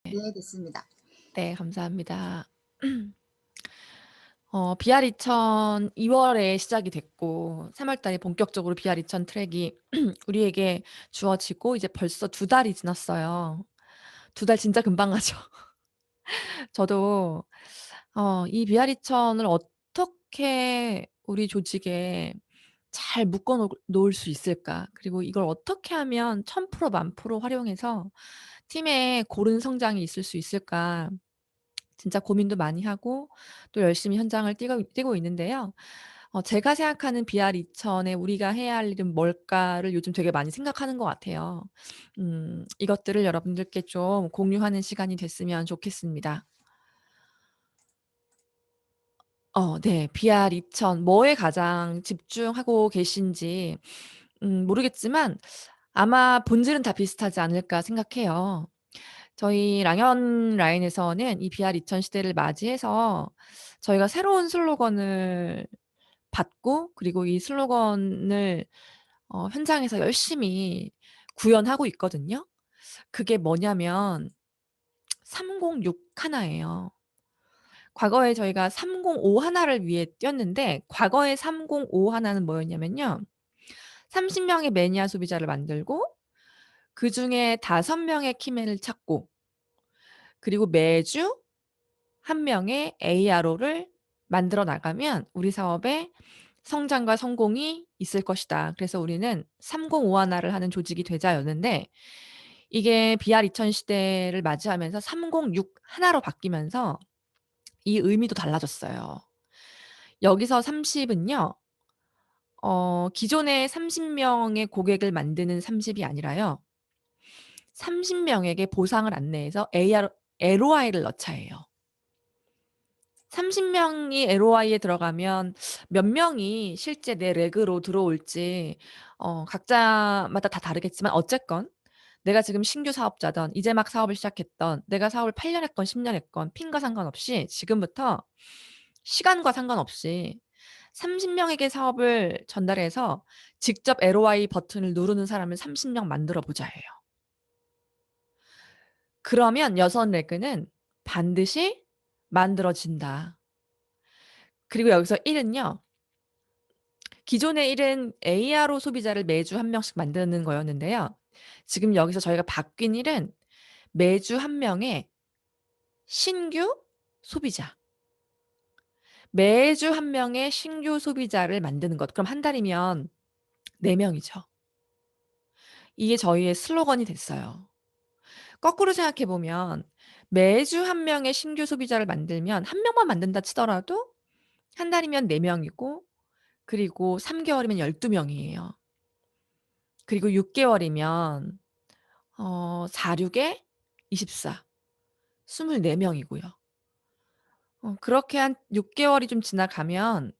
네, 됐습니다. 네, 감사합니다. BR2000 2 월에 시작이 됐고 3월 달에 본격적으로 BR2000 트랙이 우리에게 주어지고 이제 벌써 2달이 지났어요. 2달 진짜 금방 가죠. 저도 이 BR2000을 어떻게 우리 조직에 잘 묶어 놓을 수 있을까? 그리고 이걸 어떻게 하면 1000% 10,000% 활용해서 팀의 고른 성장이 있을 수 있을까? 진짜 고민도 많이 하고 또 열심히 현장을 뛰고 있는데요. 제가 생각하는 BR2000에 우리가 해야 할 일은 뭘까를 요즘 되게 많이 생각하는 것 같아요. 이것들을 여러분들께 좀 공유하는 시간이 됐으면 좋겠습니다. 네. BR2000 뭐에 가장 집중하고 계신지 모르겠지만 아마 본질은 다 비슷하지 않을까 생각해요. 저희 랑연 라인에서는 이 BR2000 시대를 맞이해서 저희가 새로운 슬로건을 받고 그리고 이 슬로건을 현장에서 열심히 구현하고 있거든요. 그게 뭐냐면 306 하나예요. 과거에 저희가 305 하나를 위해 뛰었는데 과거의 305 하나는 뭐였냐면요. 30 명의 매니아 소비자를 만들고 그중에 5 명의 키맨을 찾고 그리고 매주 1 명의 ARO를 만들어 나가면 우리 사업의 성장과 성공이 있을 것이다. 그래서 우리는 305 하나를 하는 조직이 되자였는데 이게 BR2000 시대를 맞이하면서 306 하나로 바뀌면서 이 의미도 달라졌어요. 여기서 30 은요. 기존의 30 명의 고객을 만드는 30이 아니라요. 30 명에게 보상을 안내해서 ROI를 넣자예요. 30 명이 ROI에 들어가면 몇 명이 실제 내 렉으로 들어올지 각자마다 다 다르겠지만 어쨌건 내가 지금 신규 사업자든 이제 막 사업을 시작했든 내가 사업을 8년 했건 10년 했건 핀과 상관없이 지금부터 시간과 상관없이 30 명에게 사업을 전달해서 직접 ROI 버튼을 누르는 사람을 30명 만들어 보자예요. 그러면 6 레그는 반드시 만들어진다. 그리고 여기서 1 은요. 기존의 1은 ARO 소비자를 매주 1 명씩 만드는 거였는데요. 지금 여기서 저희가 바뀐 1은 매주 1 명의 신규 소비자. 매주 1 명의 신규 소비자를 만드는 것. 그럼 한 달이면 4 명이죠. 이게 저희의 슬로건이 됐어요. 거꾸로 생각해 보면 매주 1 명의 신규 소비자를 만들면 1 명만 만든다 치더라도 한 달이면 4 명이고 그리고 3 개월이면 12 명이에요. 그리고 6 개월이면 4, 6에 24 24 명이고요. 그렇게 한 6 개월이 좀 지나가면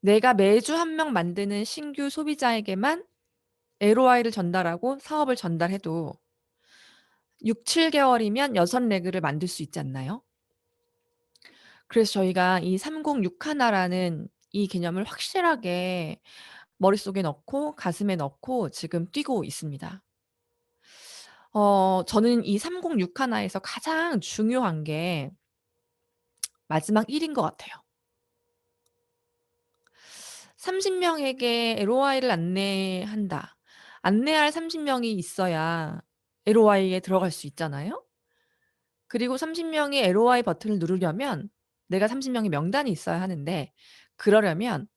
내가 매주 1명 만드는 신규 소비자에게만 ROI를 전달하고 사업을 전달해도 6-7 개월이면 6 레그를 만들 수 있지 않나요? 그래서 저희가 이 306 하나라는 이 개념을 확실하게 머릿속에 넣고 가슴에 넣고 지금 뛰고 있습니다. 저는 이 306 하나에서 가장 중요한 게 마지막 1인 것 같아요. 30 명에게 ROI를 안내한다. 안내할 30 명이 있어야 ROI에 들어갈 수 있잖아요. 그리고 30 명이 ROI 버튼을 누르려면 내가 30 명의 명단이 있어야 하는데 그러려면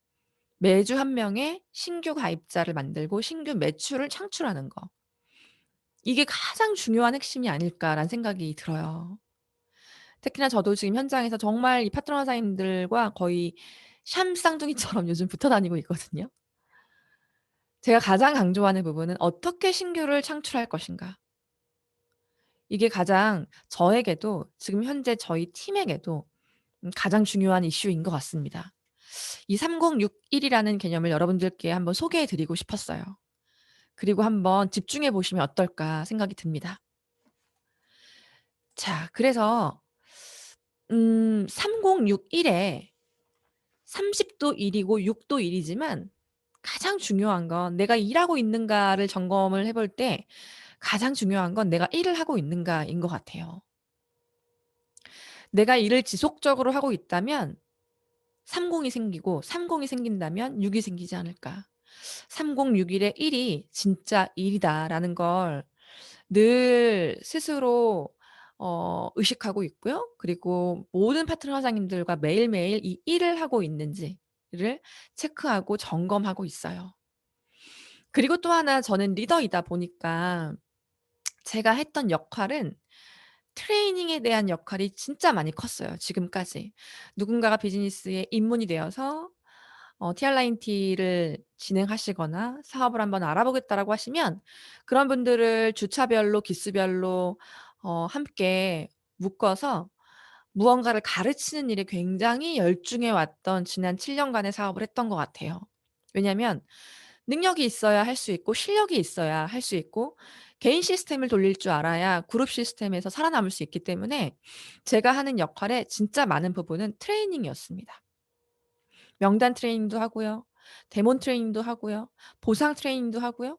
매주 1 명의 신규 가입자를 만들고 신규 매출을 창출하는 거. 이게 가장 중요한 핵심이 아닐까라는 생각이 들어요. 특히나 저도 지금 현장에서 정말 이 파트너사님들과 거의 샴쌍둥이처럼 요즘 붙어 다니고 있거든요. 제가 가장 강조하는 부분은 어떻게 신규를 창출할 것인가. 이게 가장 저에게도 지금 현재 저희 팀에게도 가장 중요한 이슈인 것 같습니다. 이 3061 이라는 개념을 여러분들께 한번 소개해 드리고 싶었어요. 그리고 한번 집중해 보시면 어떨까 생각이 듭니다. 자, 그래서 3061에 30도 1 이고 6도 1 이지만 가장 중요한 건 내가 일하고 있는가를 점검을 해볼 때 가장 중요한 건 '내가 일을 하고 있는가.'인 것 같아요. 내가 일을 지속적으로 하고 있다면 30이 생기고 30이 생긴다면 6이 생기지 않을까. 3061의 1이 진짜 1이다라는 걸 늘 스스로 의식하고 있고요. 그리고 모든 파트너 사장님들과 매일매일 이 일을 하고 있는지를 체크하고 점검하고 있어요. 그리고 또 하나 저는 리더이다 보니까 제가 했던 역할은 트레이닝에 대한 역할이 진짜 많이 컸어요 지금까지. 누군가가 비즈니스에 입문이 되어서 TR라인T를 진행하시거나 사업을 한번 알아보겠다라고 하시면 그런 분들을 주차별로 기수별로 함께 묶어서 무언가를 가르치는 일에 굉장히 열중해 왔던 지난 7 년간의 사업을 했던 것 같아요. 왜냐하면 능력이 있어야 할 수 있고 실력이 있어야 할 수 있고 개인 시스템을 돌릴 줄 알아야 그룹 시스템에서 살아남을 수 있기 때문에 제가 하는 역할의 진짜 많은 부분은 트레이닝이었습니다. 명단 트레이닝도 하고요. 데몬 트레이닝도 하고요. 보상 트레이닝도 하고요.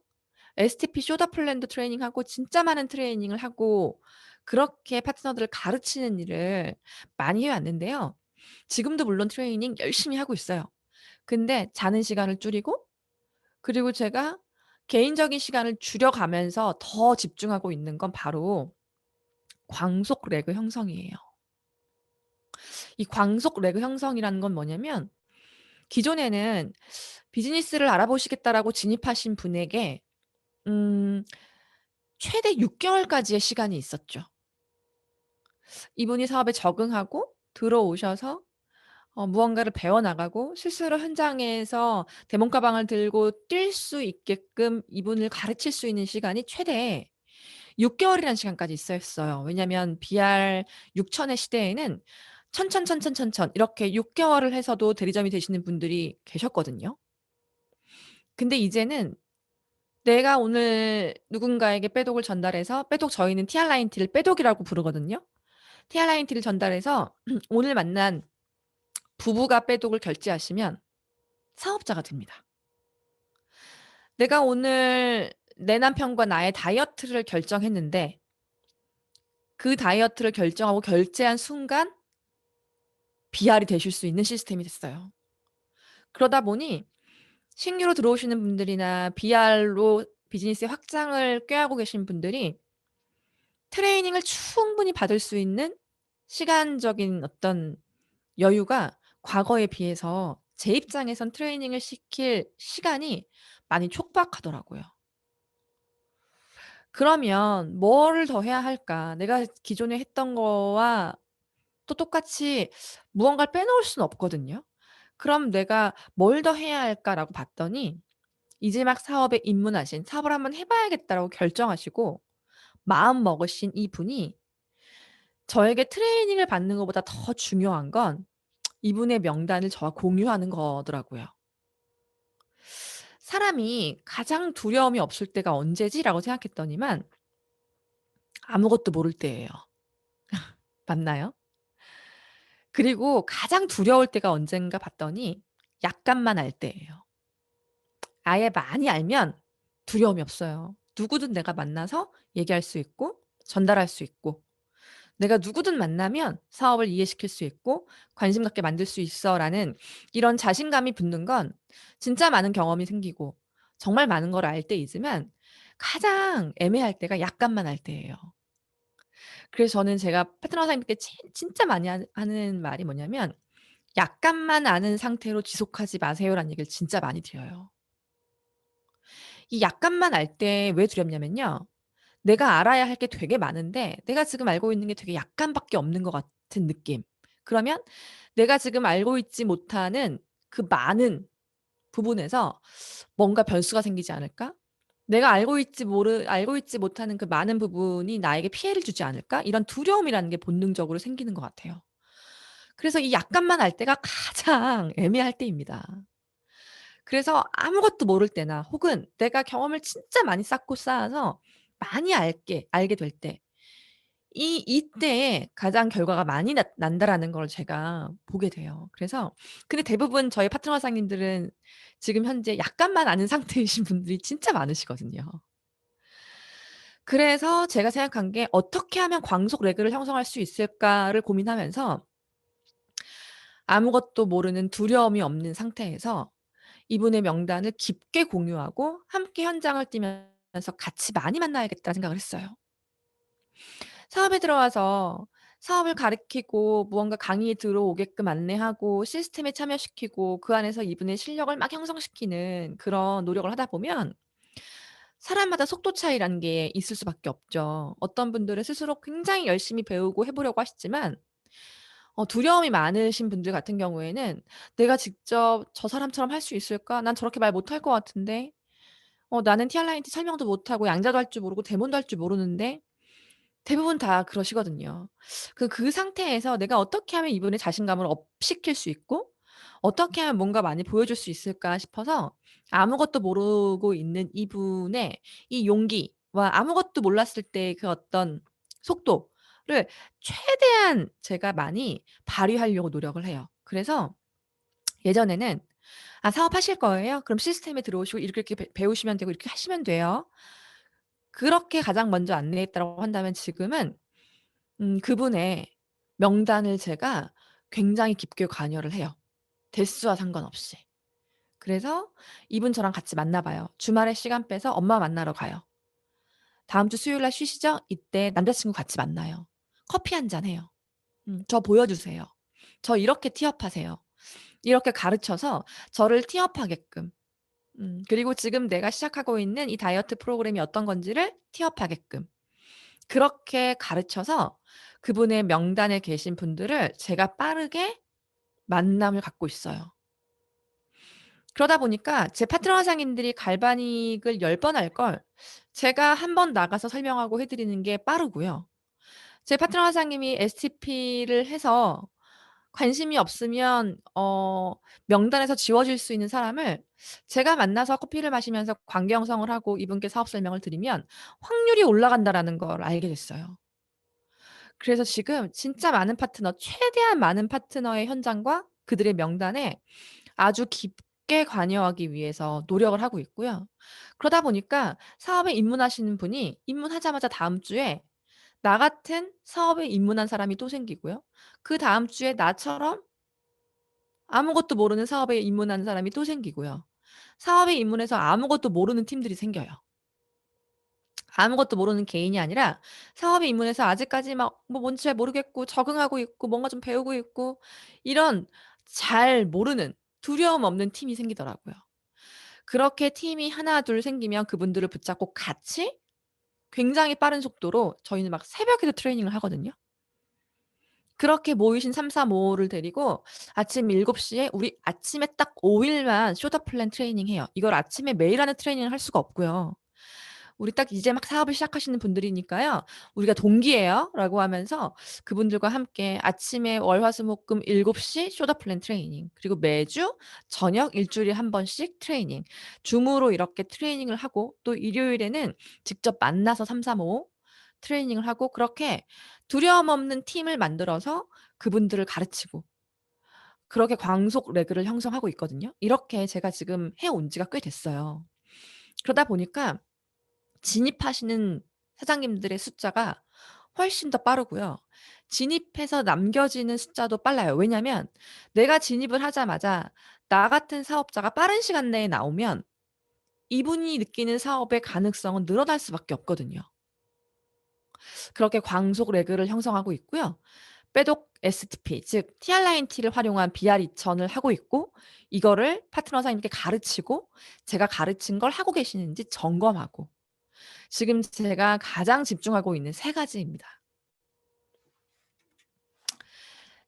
STP 쇼다 플랜도 트레이닝하고 진짜 많은 트레이닝을 하고 그렇게 파트너들을 가르치는 일을 많이 해 왔는데요. 지금도 물론 트레이닝 열심히 하고 있어요. 근데 자는 시간을 줄이고 그리고 제가 개인적인 시간을 줄여 가면서 더 집중하고 있는 건 바로 광속 레그 형성이에요. 이 광속 레그 형성이라는 건 뭐냐면 기존에는 비즈니스를 알아보시겠다라고 진입하신 분에게 음 최대 6 개월까지의 시간이 있었죠. 이분이 사업에 적응하고 들어오셔서 무언가를 배워 나가고 스스로 현장에서 대문 가방을 들고 뛸 수 있게끔 이분을 가르칠 수 있는 시간이 최대 6 개월이라는 시간까지 있었어요. 왜냐하면 BR 6천의 시대에는 천천 이렇게 6 개월을 해서도 대리점이 되시는 분들이 계셨거든요. 근데 이제는 내가 오늘 누군가에게 빼독을 전달해서 빼독 저희는 TR라인T를 빼독이라고 부르거든요. TR라인T를 전달해서 오늘 만난 부부가 빼독을 결제하시면 사업자가 됩니다. 내가 오늘 내 남편과 나의 다이어트를 결정했는데 그 다이어트를 결정하고 결제한 순간 BR이 되실 수 있는 시스템이 됐어요. 그러다 보니 신규로 들어오시는 분들이나 BR로 비즈니스의 확장을 꾀하고 계신 분들이 트레이닝을 충분히 받을 수 있는 시간적인 어떤 여유가 과거에 비해서 제 입장에선 트레이닝을 시킬 시간이 많이 촉박하더라고요. 그러면 '뭐를 더 해야 할까? 내가 기존에 했던 거와 또 똑같이 무언가를 빼놓을 수는 없거든요. 그럼 '내가 뭘 더 해야 할까?'라고 봤더니 이제 막 사업에 입문하신 '사업을 한번 해 봐야겠다.'라고 결정하시고 마음 먹으신 이분이 저에게 트레이닝을 받는 것보다 더 중요한 건 이분의 명단을 저와 공유하는 거더라고요. 사람이 가장 두려움이 없을 때가 언제지?'라고 생각했더니만 아무것도 모를 때예요. 맞나요? 그리고 가장 두려울 때가 언젠가 봤더니 약간만 알 때예요. 아예 많이 알면 두려움이 없어요. 누구든 내가 만나서 얘기할 수 있고 전달할 수 있고 내가 누구든 만나면 사업을 이해시킬 수 있고 관심 갖게 만들 수 있어라는 이런 자신감이 붙는 건 진짜 많은 경험이 생기고 정말 많은 걸 알 때이지만 가장 애매할 때가 약간만 알 때예요. 그래서 저는 제가 파트너 사장님께 진짜 많이 하는 말이 뭐냐면 "약간만 아는 상태로 지속하지 마세요."라는 얘기를 진짜 많이 드려요. 이 약간만 알 때 왜 두렵냐면요. 내가 알아야 할 게 되게 많은데 내가 지금 알고 있는 게 되게 약간밖에 없는 것 같은 느낌. 그러면 내가 지금 알고 있지 못하는 그 많은 부분에서 '뭔가 변수가 생기지 않을까? 내가 알고 있지 못하는 그 많은 부분이 나에게 피해를 주지 않을까?' 이런 두려움이라는 게 본능적으로 생기는 것 같아요. 그래서 이 약간만 알 때가 가장 애매할 때입니다. 그래서 아무것도 모를 때나 혹은 내가 경험을 진짜 많이 쌓고 쌓아서 많이 알게 될 때 이때에 가장 결과가 많이 난다라는 걸 제가 보게 돼요. 그래서 근데 대부분 저희 파트너 사장님들은 지금 현재 약간만 아는 상태이신 분들이 진짜 많으시거든요. 그래서 제가 생각한 게 '어떻게 하면 광속 레그를 형성할 수 있을까?'를 고민하면서 아무것도 모르는 두려움이 없는 상태에서 이분의 명단을 깊게 공유하고 함께 현장을 뛰면서 같이 많이 만나야겠다는 생각을 했어요. 사업에 들어와서 사업을 가르치고 무언가 강의에 들어오게끔 안내하고 시스템에 참여시키고 그 안에서 이분의 실력을 막 형성시키는 그런 노력을 하다 보면 사람마다 속도 차이라는 게 있을 수밖에 없죠. 어떤 분들은 스스로 굉장히 열심히 배우고 해 보려고 하시지만 두려움이 많으신 분들 같은 경우에는 '내가 직접 저 사람처럼 할 수 있을까? 난 저렇게 말 못할 것 같은데. 나는 TR-라인T 설명도 못하고 양자도 할 줄 모르고 대본도 할 줄 모르는데.' 대부분 다 그러시거든요. 그 상태에서 '내가 어떻게 하면 이분의 자신감을 업시킬 수 있고 어떻게 하면 뭔가 많이 보여줄 수 있을까?' 싶어서 아무것도 모르고 있는 이분의 이 용기와 아무것도 몰랐을 때의 그 어떤 속도를 최대한 제가 많이 발휘하려고 노력을 해요. 그래서 예전에는 "아 사업하실 거예요? 그럼 시스템에 들어오시고 이렇게 이렇게 배우시면 되고 이렇게 하시면 돼요." 그렇게 가장 먼저 안내했다라고 한다면 지금은 그분의 명단을 제가 굉장히 깊게 관여를 해요, 대수와 상관없이. 그래서 이분 저랑 같이 만나 봐요. 주말에 시간 빼서 엄마 만나러 가요. "다음 주 수요일 날 쉬시죠?" 이때 남자 친구 같이 만나요. 커피 한 잔 해요. "저 보여주세요. 저 이렇게 티업하세요." 이렇게 가르쳐서 저를 티업하게끔 그리고 지금 내가 시작하고 있는 이 다이어트 프로그램이 어떤 건지를 티업하게끔 그렇게 가르쳐서 그분의 명단에 계신 분들을 제가 빠르게 만남을 갖고 있어요. 그러다 보니까 제 파트너 사장님들이 갈바닉을 10번 할 걸 제가 한 번 나가서 설명하고 해 드리는 게 빠르고요. 제 파트너 사장님이 STP를 해서 관심이 없으면 명단에서 지워질 수 있는 사람을 제가 만나서 커피를 마시면서 관계 형성을 하고 이분께 사업 설명을 드리면 확률이 올라간다라는 걸 알게 됐어요. 그래서 지금 진짜 많은 파트너 최대한 많은 파트너의 현장과 그들의 명단에 아주 깊게 관여하기 위해서 노력을 하고 있고요. 그러다 보니까 사업에 입문하시는 분이 입문하자마자 다음 주에 나 같은 사업에 입문한 사람이 또 생기고요. 그다음 주에 나처럼 아무것도 모르는 사업에 입문한 사람이 또 생기고요. 사업에 입문해서 아무것도 모르는 팀들이 생겨요. 아무것도 모르는 개인이 아니라 사업에 입문해서 아직까지 막 뭐 뭔지 잘 모르겠고 적응하고 있고 뭔가 좀 배우고 있고 이런 잘 모르는 두려움 없는 팀이 생기더라고요. 그렇게 팀이 하나 둘 생기면 그분들을 붙잡고 같이 굉장히 빠른 속도로 저희는 막 새벽에도 트레이닝을 하거든요. 그렇게 모이신 3-4-5 를 데리고 아침 7시에 우리 아침에 딱 5 일만 쇼더 플랜 트레이닝 해요. 이걸 아침에 매일 하는 트레이닝을 할 수가 없고요. 우리 딱 이제 막 사업을 시작하시는 분들이니까요. "우리가 동기예요."라고 하면서 그분들과 함께 아침에 월, 화, 수, 목, 금 7시 쇼더 플랜 트레이닝 그리고 매주 저녁 일 주일에 한 번씩 트레이닝. 줌으로 이렇게 트레이닝을 하고 또 일요일에는 직접 만나서 3-3-5 트레이닝을 하고 그렇게 두려움 없는 팀을 만들어서 그분들을 가르치고 그렇게 광속 레그를 형성하고 있거든요. 이렇게 제가 지금 해온 지가 꽤 됐어요. 그러다 보니까 진입하시는 사장님들의 숫자가 훨씬 더 빠르고요. 진입해서 남겨지는 숫자도 빨라요. 왜냐면 내가 진입을 하자마자 나 같은 사업자가 빠른 시간 내에 나오면 이분이 느끼는 사업의 가능성은 늘어날 수밖에 없거든요. 그렇게 광속 레그를 형성하고 있고요. 빼독 STP 즉 TR-라인T를 활용한 BR 2000을 하고 있고 이거를 파트너 사장님께 가르치고 제가 가르친 걸 하고 계시는지 점검하고 지금 제가 가장 집중하고 있는 세 가지입니다.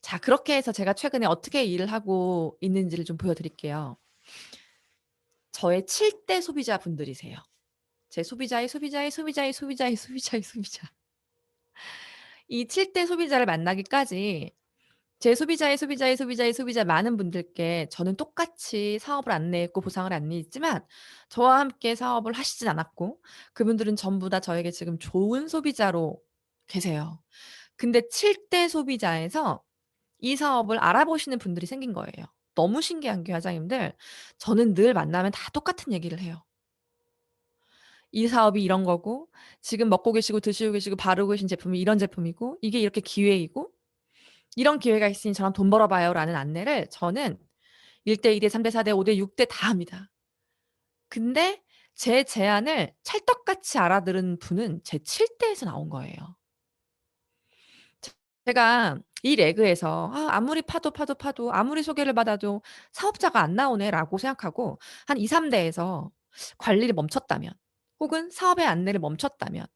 자 그렇게 해서 제가 최근에 어떻게 일을 하고 있는지를 좀 보여 드릴게요. 저의 7대 소비자분들이세요. 제 소비자의 소비자의 소비자의 소비자의 소비자의 소비자. 이 7대 소비자를 만나기까지 제 소비자의 소비자의 소비자의 소비자 많은 분들께 저는 똑같이 사업을 안내했고 보상을 안내했지만 저와 함께 사업을 하시진 않았고 그분들은 전부 다 저에게 지금 좋은 소비자로 계세요. 근데 7대 소비자에서 이 사업을 알아보시는 분들이 생긴 거예요. 너무 신기한 게 과장님들 저는 늘 만나면 다 똑같은 얘기를 해요. 이 사업이 이런 거고 지금 먹고 계시고 드시고 계시고 바르고 계신 제품이 이런 제품이고 이게 이렇게 기회이고 이런 기회가 있으니 저랑 돈 벌어 봐요라는 안내를 저는 1대 2대 3대 4대 5대 6대 다 합니다. 근데 제 제안을 찰떡같이 알아들은 분은 제 7 대에서 나온 거예요. 제가 이 레그에서 '아 아무리 파도 아무리 소개를 받아도 사업자가 안 나오네.'라고 생각하고 한 2-3 대에서 관리를 멈췄다면 혹은 사업의 안내를 멈췄다면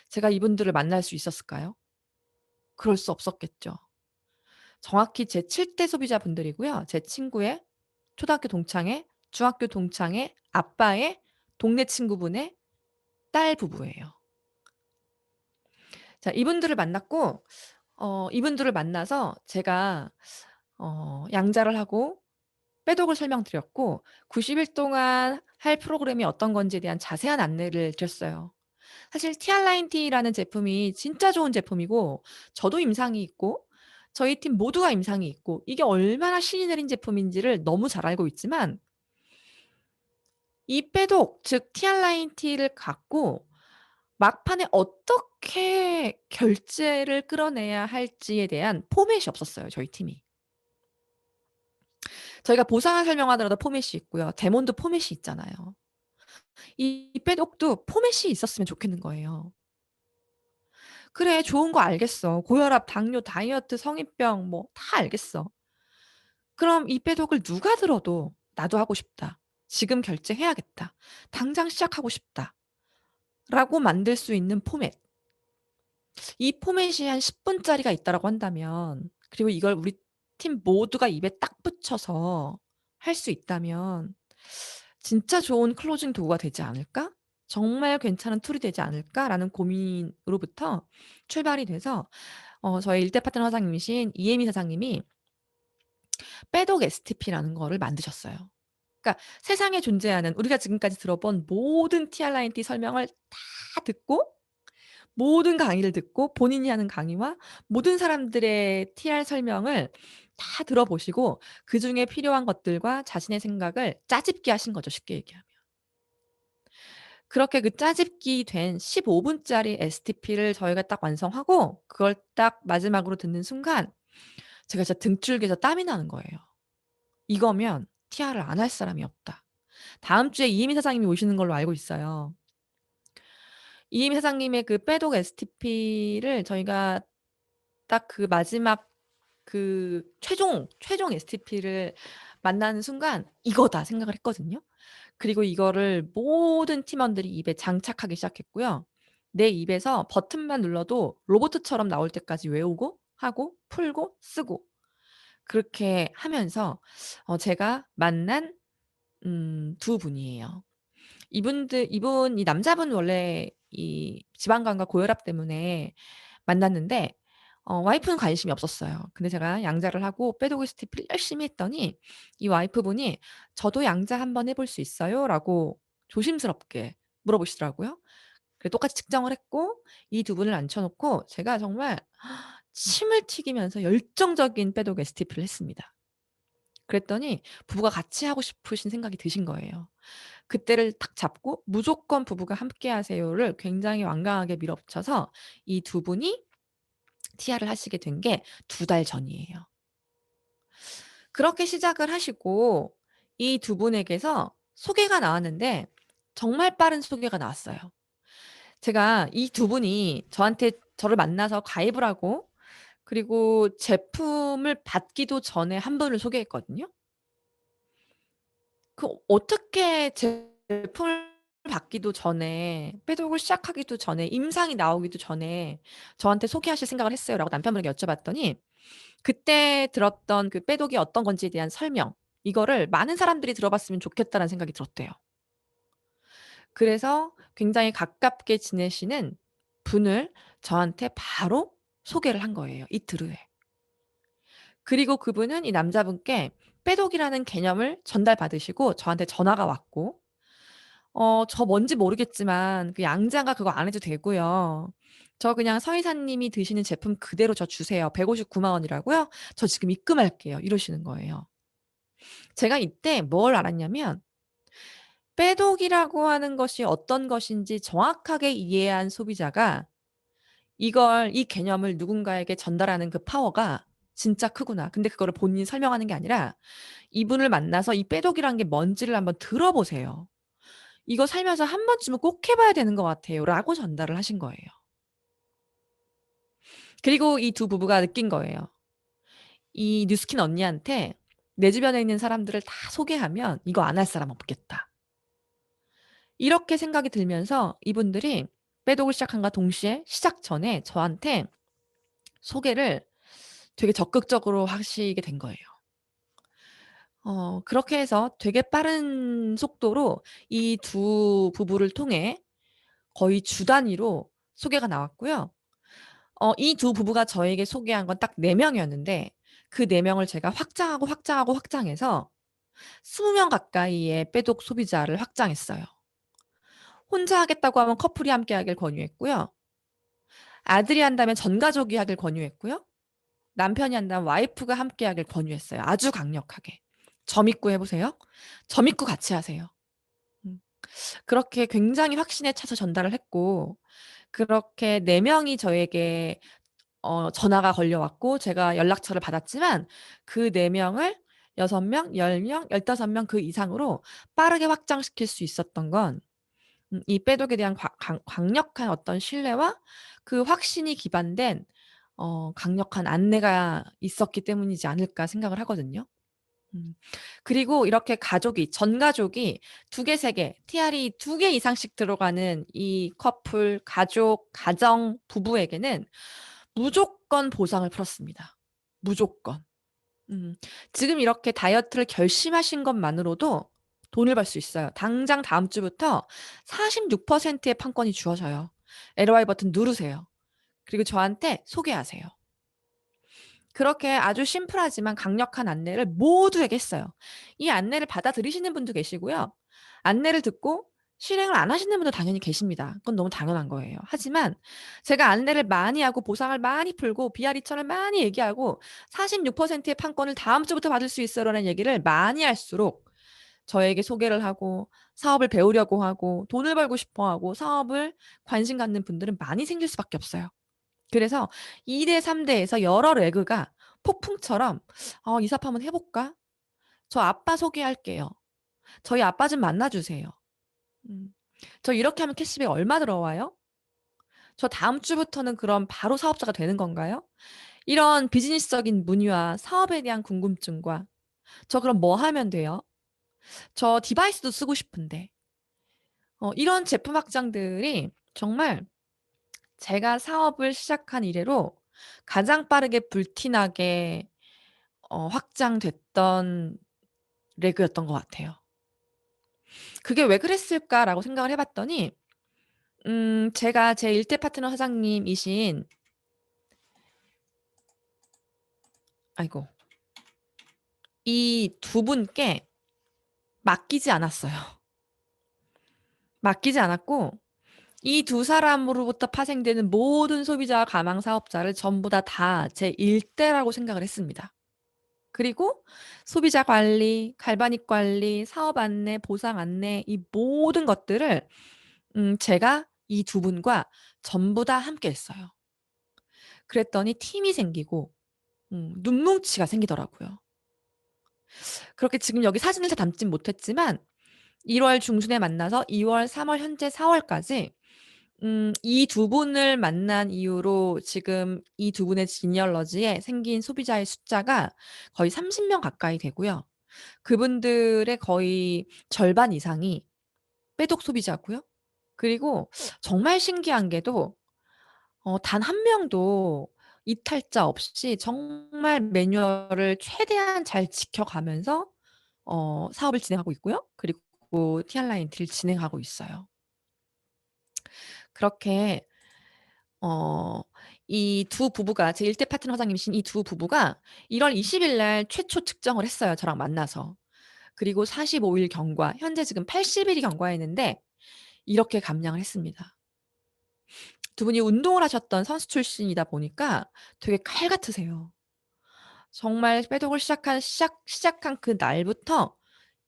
제가 이분들을 만날 수 있었을까요? 그럴 수 없었겠죠. 정확히 제 7대 소비자분들이고요. 제 친구의 초등학교 동창의 중학교 동창의 아빠의 동네 친구분의 딸 부부예요. 자 이분들을 만났고 이분들을 만나서 제가 양자를 하고 빼독을 설명드렸고 90일 동안 할 프로그램이 어떤 건지에 대한 자세한 안내를 드렸어요. 사실 티알라인티라는 제품이 진짜 좋은 제품이고 저도 임상이 있고 저희 팀 모두가 임상이 있고 이게 얼마나 신이 내린 제품인지를 너무 잘 알고 있지만 이 빼독 즉 티알라인티를 갖고 막판에 어떻게 결제를 끌어내야 할지에 대한 포맷이 없었어요 저희 팀이. 저희가 보상을 설명하더라도 포맷이 있고요. 데몬도 포맷이 있잖아요. 이 빼독도 포맷이 있었으면 좋겠는 거예요. "그래 좋은 거 알겠어. 고혈압, 당뇨, 다이어트, 성인병 뭐 다 알겠어. 그럼 이 빼독을 누가 들어도 '나도 하고 싶다. 지금 결제해야겠다. 당장 시작하고 싶다.'라고 만들 수 있는 포맷. 이 포맷이 한 10 분짜리가 있다라고 한다면 그리고 이걸 우리 팀 모두가 입에 딱 붙여서 할 수 있다면 '진짜 좋은 클로징 도구가 되지 않을까? 정말 괜찮은 툴이 되지 않을까?'라는 고민으로부터 출발이 돼서 저희 일대 파트너 사장님이신 이혜미 사장님이 빼독 STP라는 거를 만드셨어요. 그러니까 세상에 존재하는 우리가 지금까지 들어본 모든 TR9T 설명을 다 듣고 모든 강의를 듣고 본인이 하는 강의와 모든 사람들의 TR 설명을 다 들어보시고 그중에 필요한 것들과 자신의 생각을 짜집기 하신 거죠, 쉽게 얘기하면. 그렇게 그 짜집기 된 15 분짜리 STP를 저희가 딱 완성하고 그걸 딱 마지막으로 듣는 순간 제가 진짜 등줄기에서 땀이 나는 거예요. '이거면 TR을 안 할 사람이 없다.' 다음 주에 이혜미 사장님이 오시는 걸로 알고 있어요. 이혜미 사장님의 그 빼독 STP를 저희가 딱 그 마지막 그 최종 STP를 만나는 순간 '이거다.' 생각을 했거든요. 그리고 이거를 모든 팀원들이 입에 장착하기 시작했고요. 내 입에서 버튼만 눌러도 로보트처럼 나올 때까지 외우고 하고 풀고 쓰고 그렇게 하면서 제가 만난 두 분이에요. 이 남자분 원래 이 지방간과 고혈압 때문에 만났는데 와이프는 관심이 없었어요. 근데 제가 양자를 하고 빼독 스티프를 열심히 했더니 이 와이프분이 "저도 양자 한번 해볼 수 있어요?"라고 조심스럽게 물어보시더라고요. 그래서 똑같이 측정을 했고 이 두 분을 앉혀 놓고 제가 정말 침을 튀기면서 열정적인 빼독 STP를 했습니다. 그랬더니 부부가 같이 하고 싶으신 생각이 드신 거예요. 그때를 탁 잡고 "무조건 부부가 함께 하세요."를 굉장히 완강하게 밀어붙여서 이 두 분이 TR을 하시게 된 게 2달 전이에요. 그렇게 시작을 하시고 이 두 분에게서 소개가 나왔는데 정말 빠른 소개가 나왔어요. 제가 이 두 분이 저를 만나서 가입을 하고 그리고 제품을 받기도 전에 한 분을 소개했거든요. 어떻게 제품을 받기도 전에 빼독을 시작하기도 전에 임상이 나오기도 전에 저한테 소개하실 생각을 했어요라고 남편분에게 여쭤봤더니 그때 들었던 그 빼독이 어떤 건지에 대한 설명 이거를 '많은 사람들이 들어봤으면 좋겠다.'라는 생각이 들었대요. 그래서 굉장히 가깝게 지내시는 분을 저한테 바로 소개를 한 거예요, 이틀 후에. 그리고 그분은 이 남자분께 빼독이라는 개념을 전달받으시고 저한테 전화가 왔고 저 뭔지 모르겠지만 그 양자가 그거 안 해도 되고요. 저 그냥 서 이사님이 드시는 제품 그대로 저 주세요. 159만 원이라고요? 저 지금 입금할게요." 이러시는 거예요. 제가 이때 뭘 알았냐면 빼독이라고 하는 것이 어떤 것인지 정확하게 이해한 소비자가 이 개념을 누군가에게 전달하는 그 파워가 진짜 크구나. 근데 그거를 본인이 설명하는 게 아니라 이분을 만나서 이 빼독이란 게 뭔지를 한번 들어보세요. "이거 살면서 한 번쯤은 꼭 해 봐야 되는 것 같아요."라고 전달을 하신 거예요. 그리고 이 두 부부가 느낀 거예요. 이 뉴스킨 언니한테 내 주변에 있는 사람들을 다 소개하면 이거 안 할 사람 없겠다. 이렇게 생각이 들면서 이분들이 빼독을 시작함과 동시에 시작 전에 저한테 소개를 되게 적극적으로 하시게 된 거예요. 그렇게 해서 되게 빠른 속도로 이 두 부부를 통해 거의 주 단위로 소개가 나왔고요. 이 두 부부가 저에게 소개한 건 딱 4 명이었는데 그 4 명을 제가 확장하고, 확장하고, 확장해서 20명 가까이의 빼독 소비자를 확장했어요. 혼자 하겠다고 하면 커플이 함께 하길 권유했고요. 아들이 한다면 전 가족이 하길 권유했고요. 남편이 한다면 와이프가 함께 하길 권유했어요. 아주 강력하게. "저 믿고 해 보세요. 저 믿고 같이 하세요." 음. 그렇게 굉장히 확신에 차서 전달을 했고 그렇게 4 명이 저에게 전화가 걸려 왔고 제가 연락처를 받았지만 그 4 명을 6 명, 10 명, 15명 그 이상으로 빠르게 확장시킬 수 있었던 건 이 빼독에 대한 강력한 어떤 신뢰와 그 확신이 기반된 강력한 안내가 있었기 때문이지 않을까 생각을 하거든요. 음. 그리고 이렇게 전 가족이 2 개, 3 개, TR이 2개 이상씩 들어가는 이 커플, 가족, 가정, 부부에게는 무조건 보상을 풀었습니다. 무조건. 음. 지금 이렇게 다이어트를 결심하신 것만으로도 돈을 벌 수 있어요. 당장 다음 주부터 46%의 판권이 주어져요. LOI 버튼 누르세요. 그리고 저한테 소개하세요. 그렇게 아주 심플하지만 강력한 안내를 모두에게 했어요. 이 안내를 받아들이시는 분도 계시고요. 안내를 듣고 실행을 안 하시는 분도 당연히 계십니다. 그건 너무 당연한 거예요. 하지만 제가 안내를 많이 하고 보상을 많이 풀고 비아리천을 많이 얘기하고 46%의 판권을 다음 주부터 받을 수 있어요라는 얘기를 많이 할수록 저에게 소개를 하고 사업을 배우려고 하고 돈을 벌고 싶어 하고 사업을 관심 갖는 분들은 많이 생길 수밖에 없어요. 그래서 2 대 3 대에서 여러 레그가 폭풍처럼 "이 사업 한번 해 볼까? 저 아빠 소개할게요. 저희 아빠 좀 만나 주세요. 음. 저 이렇게 하면 캐시백 얼마 들어와요? 저 다음 주부터는 그럼 바로 사업자가 되는 건가요?" 이런 비즈니스적인 문의와 사업에 대한 궁금증과 "저 그럼 뭐 하면 돼요? 저 디바이스도 쓰고 싶은데." 이런 제품 확장들이 정말 제가 사업을 시작한 이래로 가장 빠르게 불티나게 확장됐던 레그였던 것 같아요. '그게 왜 그랬을까?'라고 생각을 해 봤더니 제가 제 일대 파트너 사장님이신 아이고 이 두 분께 맡기지 않았어요. 맡기지 않았고 이 두 사람으로부터 파생되는 모든 소비자와 가망 사업자를 전부 다 제 일대라고 생각을 했습니다. 그리고 소비자 관리, 갈바닉 관리, 사업 안내, 보상 안내 이 모든 것들을 제가 이 두 분과 전부 다 함께 했어요. 그랬더니 팀이 생기고 눈뭉치가 생기더라고요. 그렇게 지금 여기 사진을 다 담진 못했지만 1월 중순에 만나서 2 월, 3월 현재 4 월까지 이 두 분을 만난 이후로 지금 이 두 분의 지니얼러지에 생긴 소비자의 숫자가 거의 30명 가까이 되고요. 그분들의 거의 절반 이상이 빼독 소비자고요. 그리고 정말 신기한 게도 단 한 명도 이탈자 없이 정말 매뉴얼을 최대한 잘 지켜가면서 사업을 진행하고 있고요. 그리고 TR 라이언티를 진행하고 있어요. 그렇게 어 이 두 부부가 제 1대 파트너 사장님이신 이 두 부부가 1월 20일 날 최초 측정을 했어요, 저랑 만나서. 그리고 45일 경과, 현재 지금 80 일이 경과했는데 이렇게 감량을 했습니다. 두 분이 운동을 하셨던 선수 출신이다 보니까 되게 칼 같으세요. 정말 빼독을 시작한 그날부터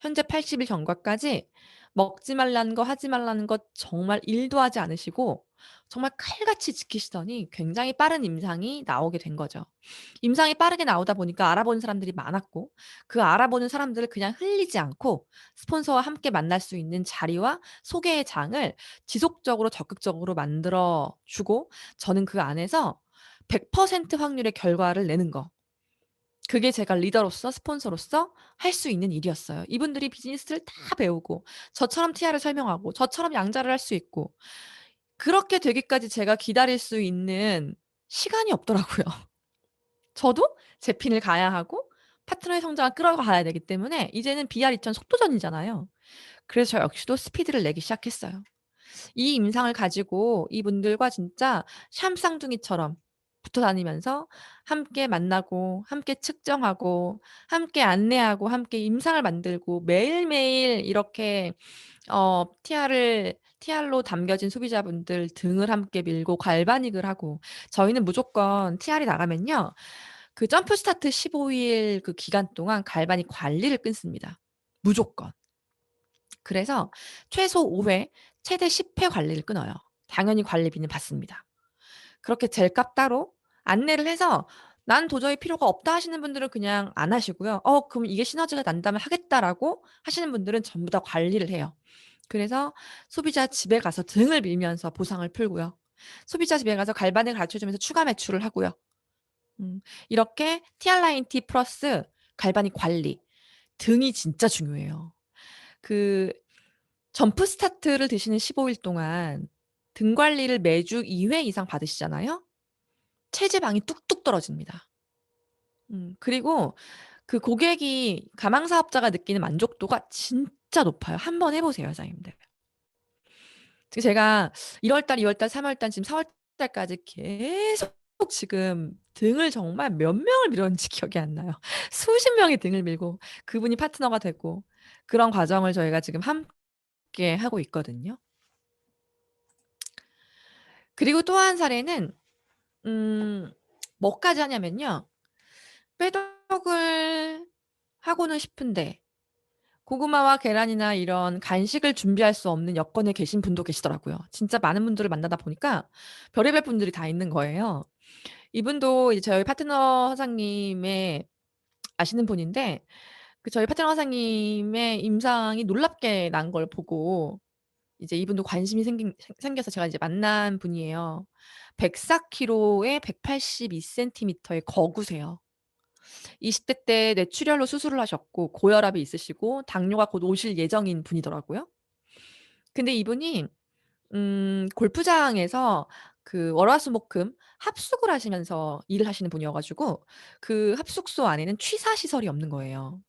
현재 80일 경과까지 먹지 말라는 거 하지 말라는 거 정말 1도 하지 않으시고 정말 칼같이 지키시더니 굉장히 빠른 임상이 나오게 된 거죠. 임상이 빠르게 나오다 보니까 알아보는 사람들이 많았고 그 알아보는 사람들을 그냥 흘리지 않고 스폰서와 함께 만날 수 있는 자리와 소개의 장을 지속적으로 적극적으로 만들어 주고 저는 그 안에서 100% 확률의 결과를 내는 거. 그게 제가 리더로서 스폰서로서 할 수 있는 일이었어요. 이분들이 비즈니스를 다 배우고 저처럼 TR을 설명하고 저처럼 양자를 할 수 있고 그렇게 되기까지 제가 기다릴 수 있는 시간이 없더라고요. 저도 제 핀을 가야 하고 파트너의 성장을 끌어가야 되기 때문에 이제는 BR2000 속도전이잖아요. 그래서 저 역시도 스피드를 내기 시작했어요. 이 임상을 가지고 이분들과 진짜 샴쌍둥이처럼 붙어 다니면서 함께 만나고 함께 측정하고 함께 안내하고 함께 임상을 만들고 매일매일 이렇게 TR로 담겨진 소비자분들 등을 함께 밀고 갈바닉을 하고 저희는 무조건 TR이 나가면요. 그 점프 스타트 15일 그 기간 동안 갈바닉 관리를 끊습니다. 무조건. 그래서 최소 5회, 최대 10회 관리를 끊어요. 당연히 관리비는 받습니다. 그렇게 젤값 따로 안내를 해서 "난 도저히 필요가 없다." 하시는 분들은 그냥 안 하시고요. 그럼 이게 시너지가 난다면 하겠다라고 하시는 분들은 전부 다 관리를 해요. 그래서 소비자 집에 가서 등을 밀면서 보상을 풀고요. 소비자 집에 가서 갈바닉을 가르쳐 주면서 추가 매출을 하고요. 이렇게 TR9T 플러스 갈바닉 관리 등이 진짜 중요해요. 그 점프 스타트를 드시는 15일 동안 등 관리를 매주 2회 이상 받으시잖아요. 체지방이 뚝뚝 떨어집니다. 그리고 그 고객이 가망 사업자가 느끼는 만족도가 진짜 높아요. 한번 해 보세요, 사장님들. 제가 1 월달, 2 월달, 3 월달 지금 4 월달까지 계속 지금 등을 정말 몇 명을 밀었는지 기억이 안 나요. 수십 명의 등을 밀고 그분이 파트너가 되고 그런 과정을 저희가 지금 함께 하고 있거든요. 그리고 또 한 사례는 뭐까지 하냐면요. 빼덕을 하고는 싶은데 고구마와 계란이나 이런 간식을 준비할 수 없는 여건에 계신 분도 계시더라고요. 진짜 많은 분들을 만나다 보니까 별의별 분들이 다 있는 거예요. 이분도 이제 저희 파트너 사장님의 아시는 분인데 저희 파트너 사장님의 임상이 놀랍게 난 걸 보고 이제 이분도 관심이 생겨서 제가 이제 만난 분이에요. 104kg에 182 센티미터의 거구세요. 20대 때 뇌출혈로 수술을 하셨고 고혈압이 있으시고 당뇨가 곧 오실 예정인 분이더라고요. 근데 이분이 골프장에서 그 월화수목금 합숙을 하시면서 일을 하시는 분이어 가지고 그 합숙소 안에는 취사 시설이 없는 거예요.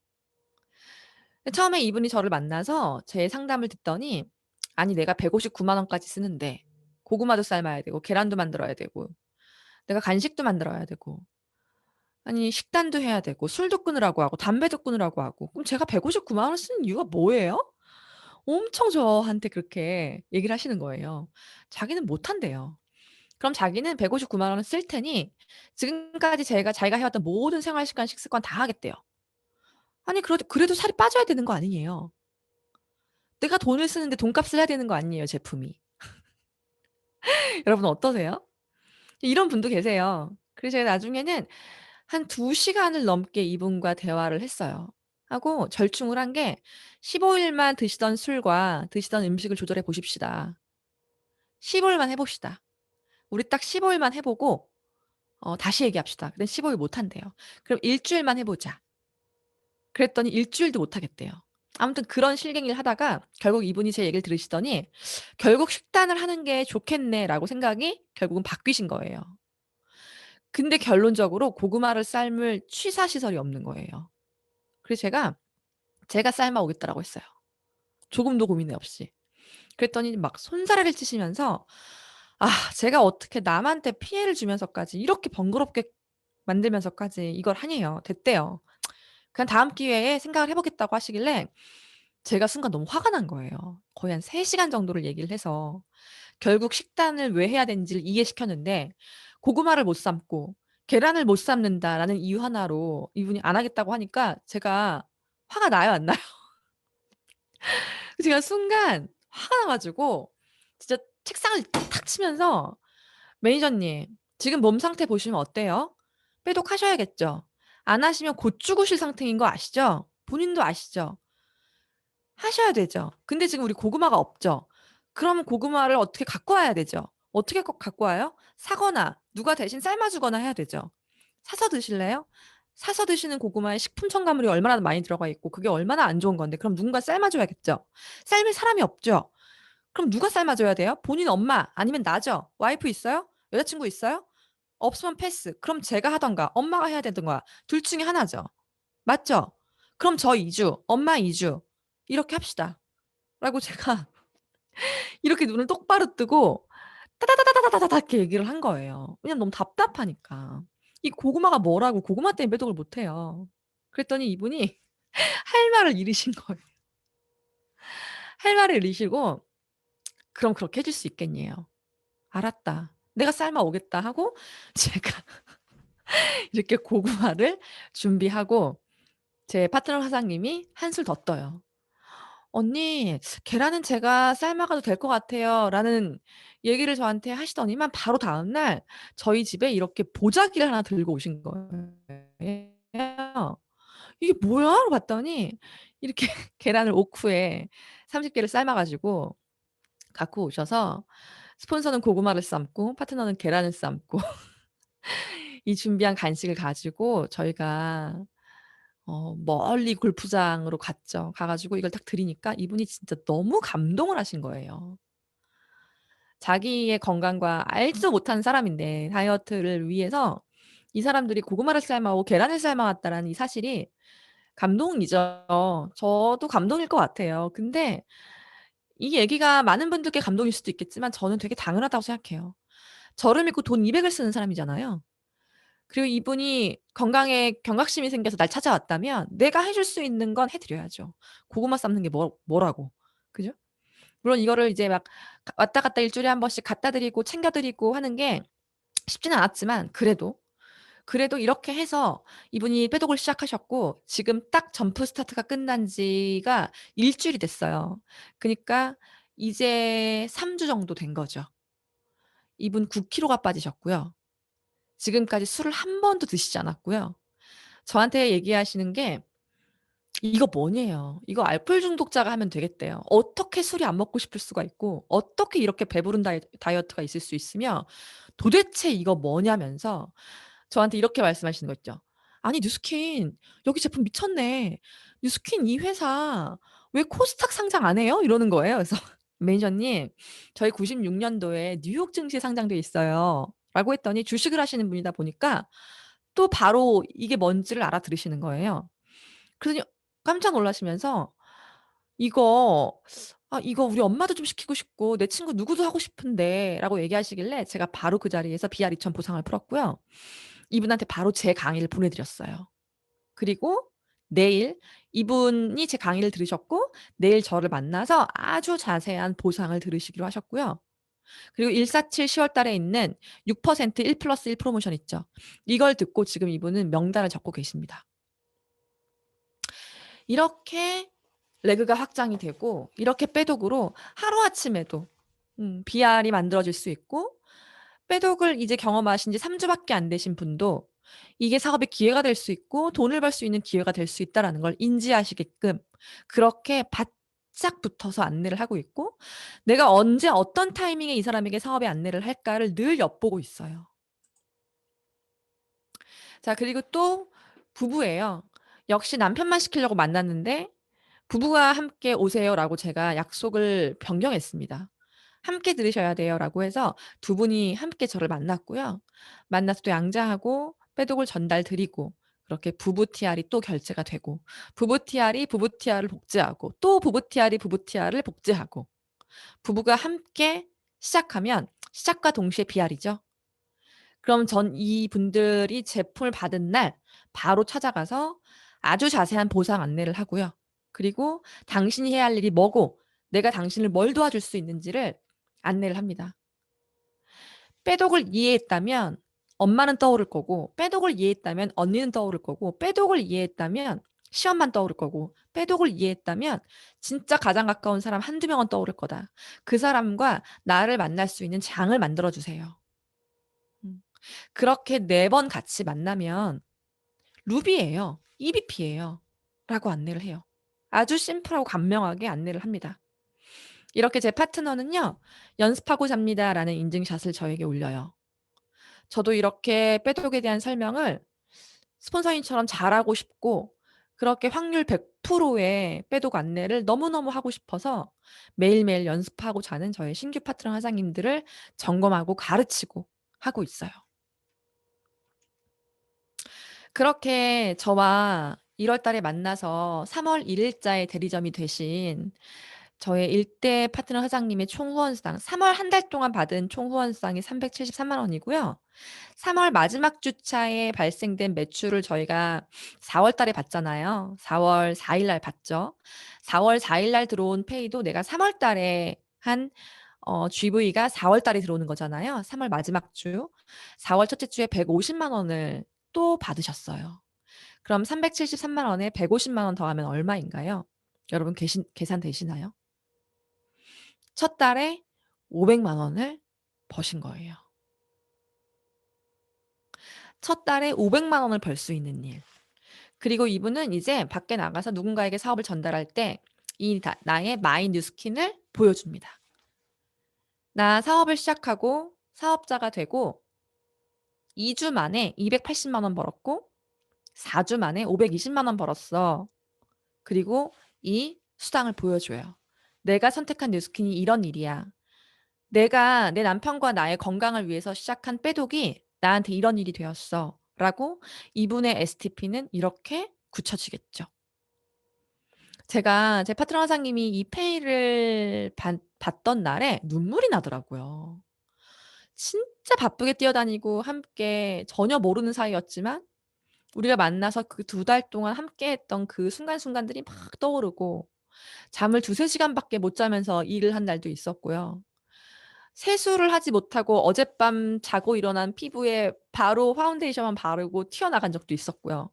처음에 이분이 저를 만나서 제 상담을 듣더니 "아니 내가 159만 원까지 쓰는데 고구마도 삶아야 되고 계란도 만들어야 되고 내가 간식도 만들어야 되고 아니 식단도 해야 되고 술도 끊으라고 하고 담배도 끊으라고 하고 그럼 제가 159만 원을 쓰는 이유가 뭐예요?" 엄청 저한테 그렇게 얘기를 하시는 거예요. 자기는 못 한대요. 그럼 자기는 159만 원을 쓸 테니 지금까지 자기가 해 왔던 모든 생활 습관, 식습관 다 하겠대요. 아니 그래도 살이 빠져야 되는 거 아니에요. 내가 돈을 쓰는데 돈값을 해야 되는 거 아니에요, 제품이. 여러분 어떠세요? 이런 분도 계세요. 그래서 제가 나중에는 한 2 시간을 넘게 이분과 대화를 했어요. 하고 절충을 한 게 "15 일만 드시던 술과 드시던 음식을 조절해 보십시다. 15 일만 해 봅시다. 우리 딱 15 일만 해 보고 다시 얘기합시다." 그랬더니 15일 못 한대요. "그럼 1 주일만 해 보자." 그랬더니 1 주일도 못 하겠대요. 아무튼 그런 실갱이를 하다가 결국 이분이 제 얘기를 들으시더니 '결국 식단을 하는 게 좋겠네.'라고 생각이 결국은 바뀌신 거예요. 근데 결론적으로 고구마를 삶을 취사 시설이 없는 거예요. 그래서 제가 삶아 오겠다라고 했어요. 조금도 고민 없이. 그랬더니 막 손사래를 치시면서 제가 어떻게 남한테 피해를 주면서까지 이렇게 번거롭게 만들면서까지 이걸 하냐요. 됐대요. 그냥 다음 기회에 생각을 해 보겠다고 하시길래 제가 순간 너무 화가 난 거예요. 거의 한 3 시간 정도를 얘기를 해서 결국 식단을 왜 해야 되는지를 이해시켰는데 고구마를 못 삶고 계란을 못 삶는다라는 이유 하나로 이분이 안 하겠다고 하니까 제가 화가 나요, 안 나요? 제가 순간 화가 나 가지고 진짜 책상을 탁 치면서 "매니저님 지금 몸 상태 보시면 어때요? 빼독하셔야겠죠? 안 하시면 곧 죽으실 상태인 거 아시죠? 본인도 아시죠? 하셔야 되죠. 근데 지금 우리 고구마가 없죠. 그럼 고구마를 어떻게 갖고 와야 되죠. 어떻게 꼭 갖고 와요? 사거나 누가 대신 삶아 주거나 해야 되죠. 사서 드실래요? 사서 드시는 고구마에 식품 첨가물이 얼마나 많이 들어가 있고 그게 얼마나 안 좋은 건데 그럼 누군가 삶아 줘야겠죠. 삶을 사람이 없죠. 그럼 누가 삶아 줘야 돼요? 본인 엄마 아니면 나죠. 와이프 있어요? 여자친구 있어요? 없으면 패스. 그럼 제가 하든가 엄마가 해야 되든가 둘 중에 하나죠. 맞죠? 그럼 저 2 주, 엄마 2 주 이렇게 합시다. 라고 제가 이렇게 눈을 똑바로 뜨고 따다다다다다다다 이렇게 얘기를 한 거예요. 왜냐면 너무 답답하니까. 이 고구마가 뭐라고 고구마 때문에 매독을 못 해요. 그랬더니 이분이 할 말을 잃으신 거예요. 할 말을 잃으시고 "그럼 그렇게 해줄 수 있겠녜요." "알았다. 내가 삶아 오겠다." 하고 제가 이렇게 고구마를 준비하고 제 파트너 사장님이 한술 더 떠요. "언니 계란은 제가 삶아 가도 될 것 같아요."라는 얘기를 저한테 하시더니만 바로 다음날 저희 집에 이렇게 보자기를 하나 들고 오신 거예요. "이게 뭐야?" 하고 봤더니 이렇게 계란을 오크에 30 개를 삶아 가지고 갖고 오셔서 스폰서는 고구마를 삶고 파트너는 계란을 삶고 이 준비한 간식을 가지고 저희가 멀리 골프장으로 갔죠. 가 가지고 이걸 딱 드리니까 이분이 진짜 너무 감동을 하신 거예요. 자기의 건강과 알지도 못하는 사람인데 다이어트를 위해서 이 사람들이 고구마를 삶아 오고 계란을 삶아 왔다라는 이 사실이 감동이죠. 저도 감동일 것 같아요. 근데 이 얘기가 많은 분들께 감동일 수도 있겠지만 저는 되게 당연하다고 생각해요. 저를 믿고 돈 200을 쓰는 사람이잖아요. 그리고 이분이 건강에 경각심이 생겨서 날 찾아왔다면 내가 해줄 수 있는 건 해 드려야죠. 고구마 삶는 게 뭐라고. 그죠? 물론 이거를 이제 막 왔다 갔다 일 주일에 한 번씩 갖다 드리고 챙겨 드리고 하는 게 쉽지는 않았지만 그래도 이렇게 해서 이분이 빼독을 시작하셨고 지금 딱 점프 스타트가 끝난 지가 일 주일이 됐어요. 그니까 이제 3주 정도 된 거죠. 이분 9 킬로가 빠지셨고요. 지금까지 술을 한 번도 드시지 않았고요. 저한테 얘기하시는 게 "이거 뭐냐."요. "이거 알코올 중독자가 하면 되겠대요. 어떻게 술이 안 먹고 싶을 수가 있고 어떻게 이렇게 배부른 다이어트가 있을 수 있으며 도대체 이거 뭐냐."면서 저한테 이렇게 말씀하시는 거 있죠. "아니 뉴스킨 여기 제품 미쳤네. 뉴스킨 이 회사 왜 코스닥 상장 안 해요?" 이러는 거예요. 그래서 "매니저님 저희 96 년도에 뉴욕 증시에 상장돼 있어요."라고 했더니 주식을 하시는 분이다 보니까 또 바로 이게 뭔지를 알아들으시는 거예요. 그러더니 깜짝 놀라시면서 "이거 이거 우리 엄마도 좀 시키고 싶고 내 친구 누구도 하고 싶은데."라고 얘기하시길래 제가 바로 그 자리에서 BR 2000 보상을 풀었고요. 이분한테 바로 제 강의를 보내 드렸어요. 그리고 내일 이분이 제 강의를 들으셨고 내일 저를 만나서 아주 자세한 보상을 들으시기로 하셨고요. 그리고 147 10월 달에 있는 6% 1+1 프로모션 있죠. 이걸 듣고 지금 이분은 명단을 적고 계십니다. 이렇게 레그가 확장이 되고 이렇게 빼독으로 하루아침에도 BR이 만들어질 수 있고 빼독을 이제 경험하신 지 3 주밖에 안 되신 분도 이게 사업의 기회가 될 수 있고 돈을 벌 수 있는 기회가 될 수 있다라는 걸 인지하시게끔 그렇게 바짝 붙어서 안내를 하고 있고 내가 언제 어떤 타이밍에 이 사람에게 사업의 안내를 할까를 늘 엿보고 있어요. 자 그리고 또 부부예요. 역시 남편만 시키려고 만났는데 "부부가 함께 오세요."라고 제가 약속을 변경했습니다. "함께 들으셔야 돼요."라고 해서 두 분이 함께 저를 만났고요. 만나서 또 양자하고 빼독을 전달 드리고 그렇게 부부 TR이 또 결제가 되고 부부 TR이 부부 TR을 복제하고 또 부부 TR이 부부 TR을 복제하고 부부가 함께 시작하면 시작과 동시에 BR이죠. 그럼 전 이분들이 제품을 받은 날 바로 찾아가서 아주 자세한 보상 안내를 하고요. 그리고 당신이 해야 할 일이 뭐고 내가 당신을 뭘 도와줄 수 있는지를 안내를 합니다. 빼독을 이해했다면 엄마는 떠오를 거고 빼독을 이해했다면 언니는 떠오를 거고 빼독을 이해했다면 시험만 떠오를 거고, 빼독을 이해했다면 진짜 가장 가까운 사람 한두 명은 떠오를 거다. 그 사람과 나를 만날 수 있는 장을 만들어 주세요. 음. 그렇게 4번 같이 만나면 루비예요. EBP예요. 라고 안내를 해요. 아주 심플하고 간명하게 안내를 합니다. 이렇게 제 파트너는요, 연습하고 잡니다라는 인증샷을 저에게 올려요. 저도 이렇게 빼독에 대한 설명을 스폰서님처럼 잘하고 싶고, 그렇게 확률 100%의 빼독 안내를 너무너무 하고 싶어서 매일매일 연습하고 자는 저의 신규 파트너 사장님들을 점검하고 가르치고 하고 있어요. 그렇게 저와 1월 달에 만나서 3월 1일자에 대리점이 되신 저의 일대 파트너 사장님의 총 후원상, 3월 한 달 동안 받은 총 후원상이 373만 원이고요. 3월 마지막 주차에 발생된 매출을 저희가 4월 달에 받잖아요. 4월 4일 날 받죠. 4월 4일 날 들어온 페이도 내가 3월 달에 한 GV가 4월 달에 들어오는 거잖아요. 3월 마지막 주. 4월 첫째 주에 150만 원을 또 받으셨어요. 그럼 373만 원에 150만 원 더하면 얼마인가요? 여러분 계산 되시나요? 첫 달에 500만 원을 버신 거예요. 첫 달에 500만 원을 벌 수 있는 일. 그리고 이분은 이제 밖에 나가서 누군가에게 사업을 전달할 때 나의 마이 뉴스킨을 보여줍니다. 나 사업을 시작하고 사업자가 되고 2주 만에 280만 원 벌었고 4주 만에 520만 원 벌었어. 그리고 이 수당을 보여줘요. 내가 선택한 뉴스킨이 이런 일이야. 내가 내 남편과 나의 건강을 위해서 시작한 빼독이 나한테 이런 일이 되었어. 라고 이분의 STP는 이렇게 굳혀지겠죠. 제가 제 파트너 사장님이 이 페이를 봤던 날에 눈물이 나더라고요. 진짜 바쁘게 뛰어다니고 함께 전혀 모르는 사이였지만 우리가 만나서 그 2달 동안 함께했던 그 순간순간들이 막 떠오르고 잠을 2-3시간밖에 못 자면서 일을 한 날도 있었고요. 세수를 하지 못하고 어젯밤 자고 일어난 피부에 바로 파운데이션만 바르고 튀어나간 적도 있었고요.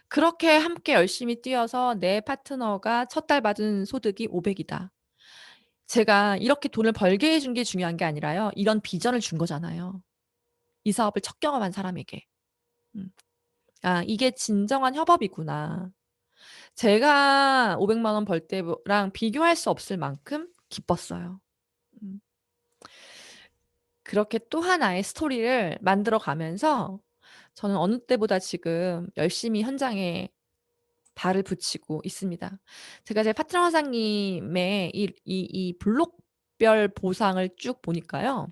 그렇게 함께 열심히 뛰어서 내 파트너가 첫 달 받은 소득이 500이다. 제가 이렇게 돈을 벌게 해준 게 중요한 게 아니라요. 이런 비전을 준 거잖아요. 이 사업을 첫 경험한 사람에게. 음. 아, 이게 진정한 협업이구나. 제가 500만 원 벌 때랑 비교할 수 없을 만큼 기뻤어요. 음. 그렇게 또 하나의 스토리를 만들어 가면서 저는 어느 때보다 지금 열심히 현장에 발을 붙이고 있습니다. 제가 제 파트너 사장님의 이 블록별 보상을 쭉 보니까요.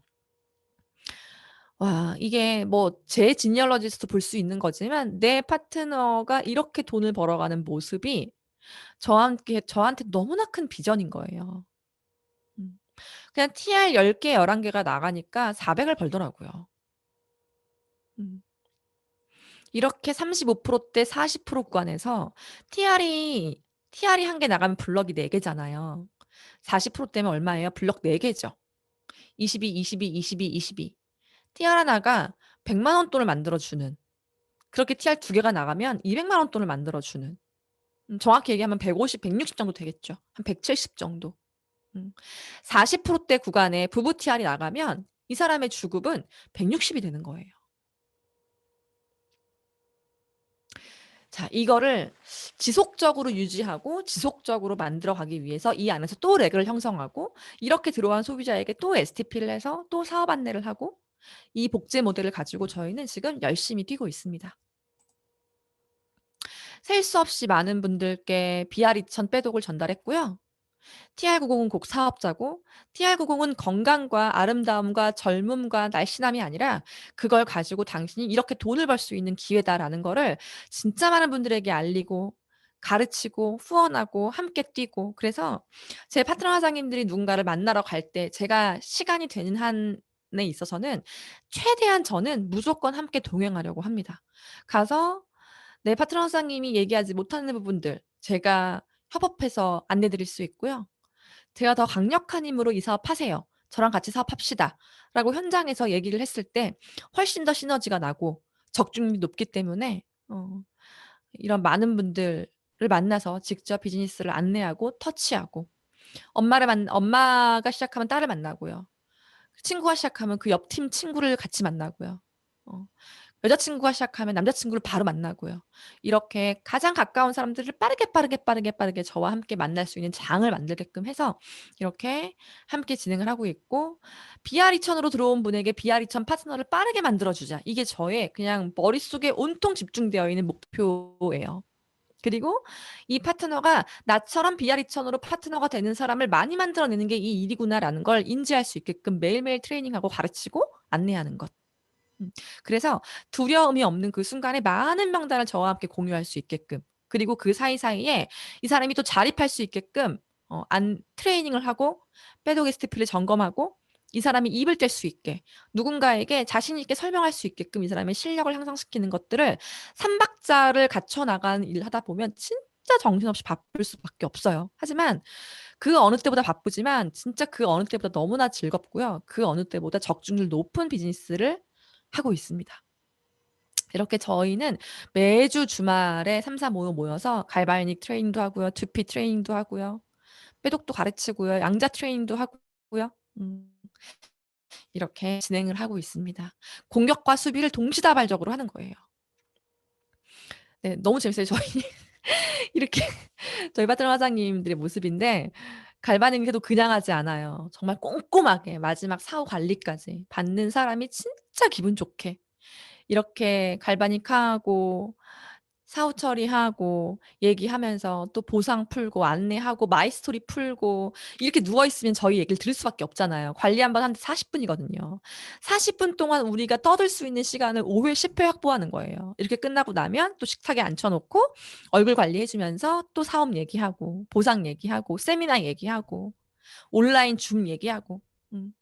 와, 이게 뭐 제 지니얼러지에서도 볼 수 있는 거지만 내 파트너가 이렇게 돈을 벌어가는 모습이 저한테 너무나 큰 비전인 거예요. 음. 그냥 TR 10개 11개가 나가니까 400을 벌더라고요. 음. 이렇게 35%대 40% 구간에서 TR이 한 개 나가면 블럭이 4개잖아요. 40%대면 얼마예요? 블럭 4개죠. 22, 22, 22, 22. TR 하나가 100만 원 돈을 만들어 주는. 그렇게 TR 2개가 나가면 200만 원 돈을 만들어 주는. 정확히 얘기하면 150, 160 정도 되겠죠. 한 170 정도. 40%대 구간에 부부 TR이 나가면 이 사람의 주급은 160이 되는 거예요. 자, 이거를 지속적으로 유지하고 지속적으로 만들어 가기 위해서 이 안에서 또 렉을 형성하고 이렇게 들어온 소비자에게 또 STP를 해서 또 사업 안내를 하고 이 복제 모델을 가지고 저희는 지금 열심히 뛰고 있습니다. 셀 수 없이 많은 분들께 BR2000 빼독을 전달했고요. TR90은 곡 사업자고 TR90은 건강과 아름다움과 젊음과 날씬함이 아니라 그걸 가지고 당신이 이렇게 돈을 벌 수 있는 기회다라는 거를 진짜 많은 분들에게 알리고 가르치고 후원하고 함께 뛰고 그래서 제 파트너 사장님들이 누군가를 만나러 갈 때 제가 시간이 되는 한에 있어서는 최대한 저는 무조건 함께 동행하려고 합니다. 가서 내 파트너 사장님이 얘기하지 못하는 부분들 제가 협업해서 안내 드릴 수 있고요. 제가 더 강력한 힘으로 "이 사업하세요. 저랑 같이 사업합시다." 라고 현장에서 얘기를 했을 때 훨씬 더 시너지가 나고 적중률이 높기 때문에 이런 많은 분들 만나서 직접 비즈니스를 안내하고 터치하고, 엄마가 시작하면 딸을 만나고요. 친구가 시작하면 그 옆 팀 친구를 같이 만나고요. 어 여자친구가 시작하면 남자친구를 바로 만나고요. 이렇게 가장 가까운 사람들을 빠르게 저와 함께 만날 수 있는 장을 만들게끔 해서 이렇게 함께 진행을 하고 있고, BR2000으로 들어온 분에게 BR2000 파트너를 빠르게 만들어 주자. 이게 저의 그냥 머릿속에 온통 집중되어 있는 목표예요. 그리고 이 파트너가 나처럼 BR2000으로 파트너가 되는 사람을 많이 만들어내는 게 이 일이구나라는 걸 인지할 수 있게끔 매일매일 트레이닝하고 가르치고 안내하는 것. 그래서 두려움이 없는 그 순간에 많은 명단을 저와 함께 공유할 수 있게끔, 그리고 그 사이사이에 이 사람이 또 자립할 수 있게끔 안 트레이닝을 하고 백도 게스트필을 점검하고, 이 사람이 입을 뗄 수 있게 누군가에게 자신 있게 설명할 수 있게끔 이 사람의 실력을 향상시키는 것들을 삼박자를 갖춰 나가는 일을 하다 보면 진짜 정신없이 바쁠 수밖에 없어요. 하지만 그 어느 때보다 바쁘지만 진짜 그 어느 때보다 너무나 즐겁고요. 그 어느 때보다 적중률 높은 비즈니스를 하고 있습니다. 이렇게 저희는 매주 주말에 3-4-5 모여서 갈바닉 트레이닝도 하고요. 두피 트레이닝도 하고요. 빼독도 가르치고요. 양자 트레이닝도 하고요. 이렇게 진행을 하고 있습니다. 공격과 수비를 동시다발적으로 하는 거예요. 네, 너무 재밌어요. 저희 이렇게 저희 파트너 사장님들의 모습인데, 갈바닉도 그냥 하지 않아요. 정말 꼼꼼하게 마지막 사후 관리까지 받는 사람이 진짜 기분 좋게 이렇게 갈바닉하고 사후 처리하고 얘기하면서 또 보상 풀고 안내하고 마이스토리 풀고, 이렇게 누워 있으면 저희 얘기를 들을 수밖에 없잖아요. 관리 한 번 하는데 40분이거든요. 40분 동안 우리가 떠들 수 있는 시간을 5회, 10회 확보하는 거예요. 이렇게 끝나고 나면 또 식탁에 앉혀놓고 얼굴 관리해주면서 또 사업 얘기하고 보상 얘기하고 세미나 얘기하고 온라인 줌 얘기하고. 음.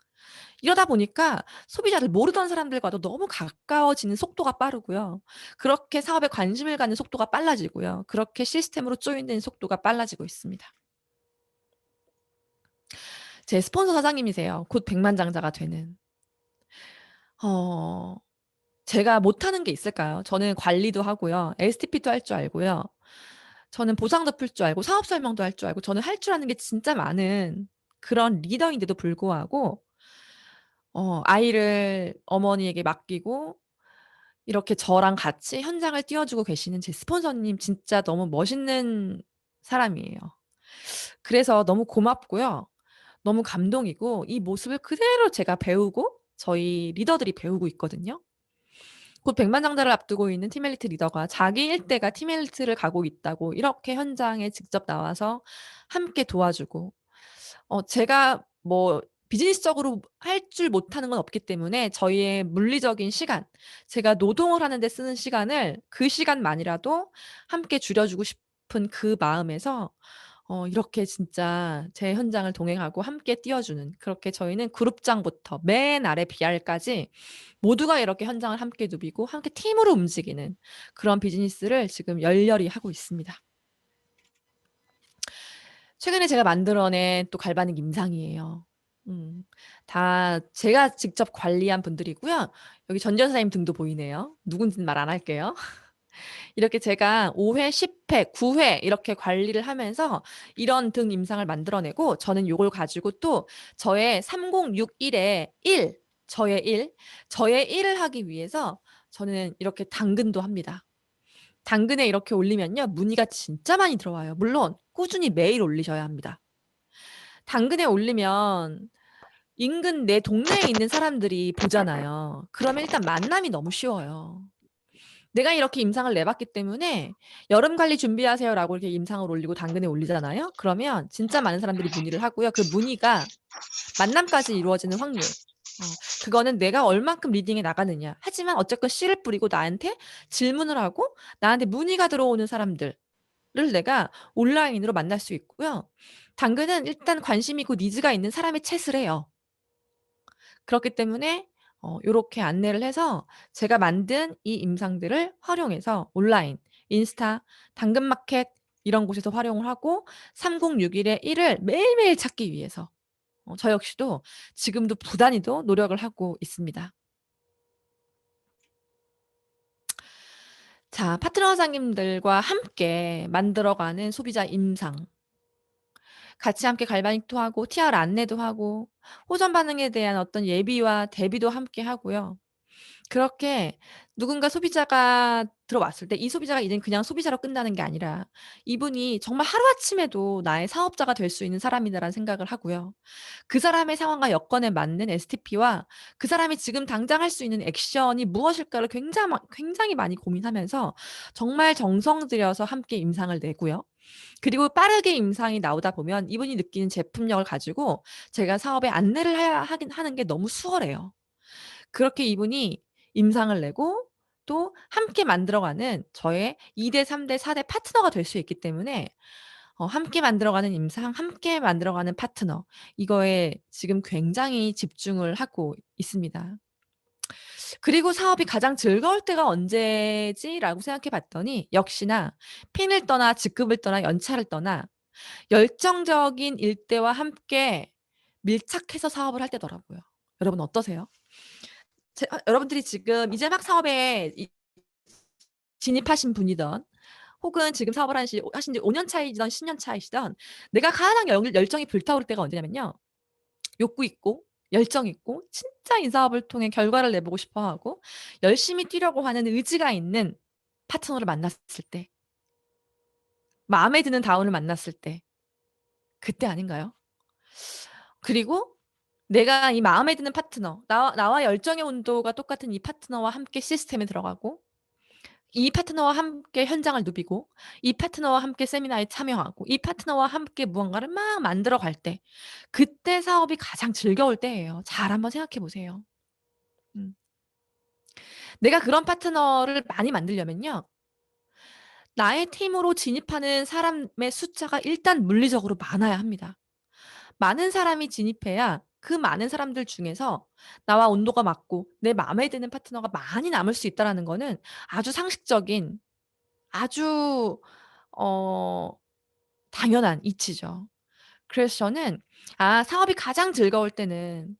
이러다 보니까 소비자를 모르던 사람들과도 너무 가까워지는 속도가 빠르고요. 그렇게 사업에 관심을 갖는 속도가 빨라지고요. 그렇게 시스템으로 조인되는 속도가 빨라지고 있습니다. 제 스폰서 사장님이세요. 곧 백만장자가 되는. 어 제가 못하는 게 있을까요? 저는 관리도 하고요. STP도 할 줄 알고요. 저는 보상도 풀 줄 알고 사업 설명도 할 줄 알고, 저는 할 줄 아는 게 진짜 많은 그런 리더인데도 불구하고 아이를 어머니에게 맡기고 이렇게 저랑 같이 현장을 띄워주고 계시는 제 스폰서님 진짜 너무 멋있는 사람이에요. 그래서 너무 고맙고요. 너무 감동이고, 이 모습을 그대로 제가 배우고 저희 리더들이 배우고 있거든요. 곧 백만장자를 앞두고 있는 팀 엘리트 리더가 자기 일대가 팀 엘리트를 가고 있다고 이렇게 현장에 직접 나와서 함께 도와주고, 제가 뭐 비즈니스적으로 할 줄 못하는 건 없기 때문에 저희의 물리적인 시간, 제가 노동을 하는 데 쓰는 시간을 그 시간만이라도 함께 줄여주고 싶은 그 마음에서 이렇게 진짜 제 현장을 동행하고 함께 띄워주는, 그렇게 저희는 그룹장부터 맨 아래 BR까지 모두가 이렇게 현장을 함께 누비고 함께 팀으로 움직이는 그런 비즈니스를 지금 열렬히 하고 있습니다. 최근에 제가 만들어낸 또 갈바닉 임상이에요. 다 제가 직접 관리한 분들이고요. 여기 전도사님 등도 보이네요. 누군지는 말 안 할게요. 이렇게 제가 5회, 10회, 9회 이렇게 관리를 하면서 이런 등 임상을 만들어내고, 저는 요걸 가지고 또 저의 3061의 1, 저의 1을 하기 위해서 저는 이렇게 당근도 합니다. 당근에 이렇게 올리면요, 문의가 진짜 많이 들어와요. 물론 꾸준히 매일 올리셔야 합니다. 당근에 올리면 인근 내 동네에 있는 사람들이 보잖아요. 그러면 일단 만남이 너무 쉬워요. 내가 이렇게 임상을 내봤기 때문에 "여름 관리 준비하세요."라고 이렇게 임상을 올리고 당근에 올리잖아요. 그러면 진짜 많은 사람들이 문의를 하고요. 그 문의가 만남까지 이루어지는 확률, 그거는 내가 얼만큼 리딩에 나가느냐. 하지만 어쨌건 씨를 뿌리고 나한테 질문을 하고 나한테 문의가 들어오는 사람들을 내가 온라인으로 만날 수 있고요. 당근은 일단 관심 있고 니즈가 있는 사람의 챗을 해요. 그렇기 때문에 요렇게 안내를 해서 제가 만든 이 임상들을 활용해서 온라인, 인스타, 당근마켓 이런 곳에서 활용을 하고 3061의 1을 매일매일 찾기 위해서 저 역시도 지금도 부단히도 노력을 하고 있습니다. 자, 파트너 사장님들과 함께 만들어가는 소비자 임상. 같이 함께 갈바닉도 하고 TR 안내도 하고 호전 반응에 대한 어떤 예비와 대비도 함께 하고요. 그렇게 누군가 소비자가 들어왔을 때 이 소비자가 이젠 그냥 소비자로 끝나는 게 아니라 '이분이 정말 하루아침에도 나의 사업자가 될 수 있는 사람이다.'라는 생각을 하고요. 그 사람의 상황과 여건에 맞는 STP와 그 사람이 지금 당장 할 수 있는 액션이 무엇일까를 굉장히 많이 고민하면서 정말 정성 들여서 함께 임상을 내고요. 그리고 빠르게 임상이 나오다 보면 이분이 느끼는 제품력을 가지고 제가 사업에 안내를 해야 하긴 하는 게 너무 수월해요. 그렇게 이분이 임상을 내고 또 함께 만들어가는 저의 2 대 3 대 4대 파트너가 될 수 있기 때문에 함께 만들어가는 임상, 함께 만들어가는 파트너, 이거에 지금 굉장히 집중을 하고 있습니다. 그리고 '사업이 가장 즐거울 때가 언제지?'라고 생각해 봤더니 역시나 핀을 떠나 직급을 떠나 연차를 떠나 열정적인 일대와 함께 밀착해서 사업을 할 때더라고요. 여러분 어떠세요? 여러분들이 지금 이제 막 사업에 진입하신 분이든 혹은 지금 사업을 하신 지 5년 차이든 10년 차이시든 내가 가장 열정이 불타오를 때가 언제냐면요. 욕구 있고 열정 있고 진짜 이 사업을 통해 결과를 내보고 싶어 하고 열심히 뛰려고 하는 의지가 있는 파트너를 만났을 때, 마음에 드는 다운을 만났을 때, 그때 아닌가요? 그리고 내가 이 마음에 드는 파트너, 나와 열정의 온도가 똑같은 이 파트너와 함께 시스템에 들어가고 이 파트너와 함께 현장을 누비고 이 파트너와 함께 세미나에 참여하고 이 파트너와 함께 무언가를 막 만들어 갈 때, 그때 사업이 가장 즐거울 때예요. 잘 한번 생각해 보세요. 음. 내가 그런 파트너를 많이 만들려면요. 나의 팀으로 진입하는 사람의 숫자가 일단 물리적으로 많아야 합니다. 많은 사람이 진입해야 그 많은 사람들 중에서 나와 온도가 맞고 내 마음에 드는 파트너가 많이 남을 수 있다라는 거는 아주 상식적인, 아주 어 당연한 이치죠. 그래서 저는 사업이 가장 즐거울 때는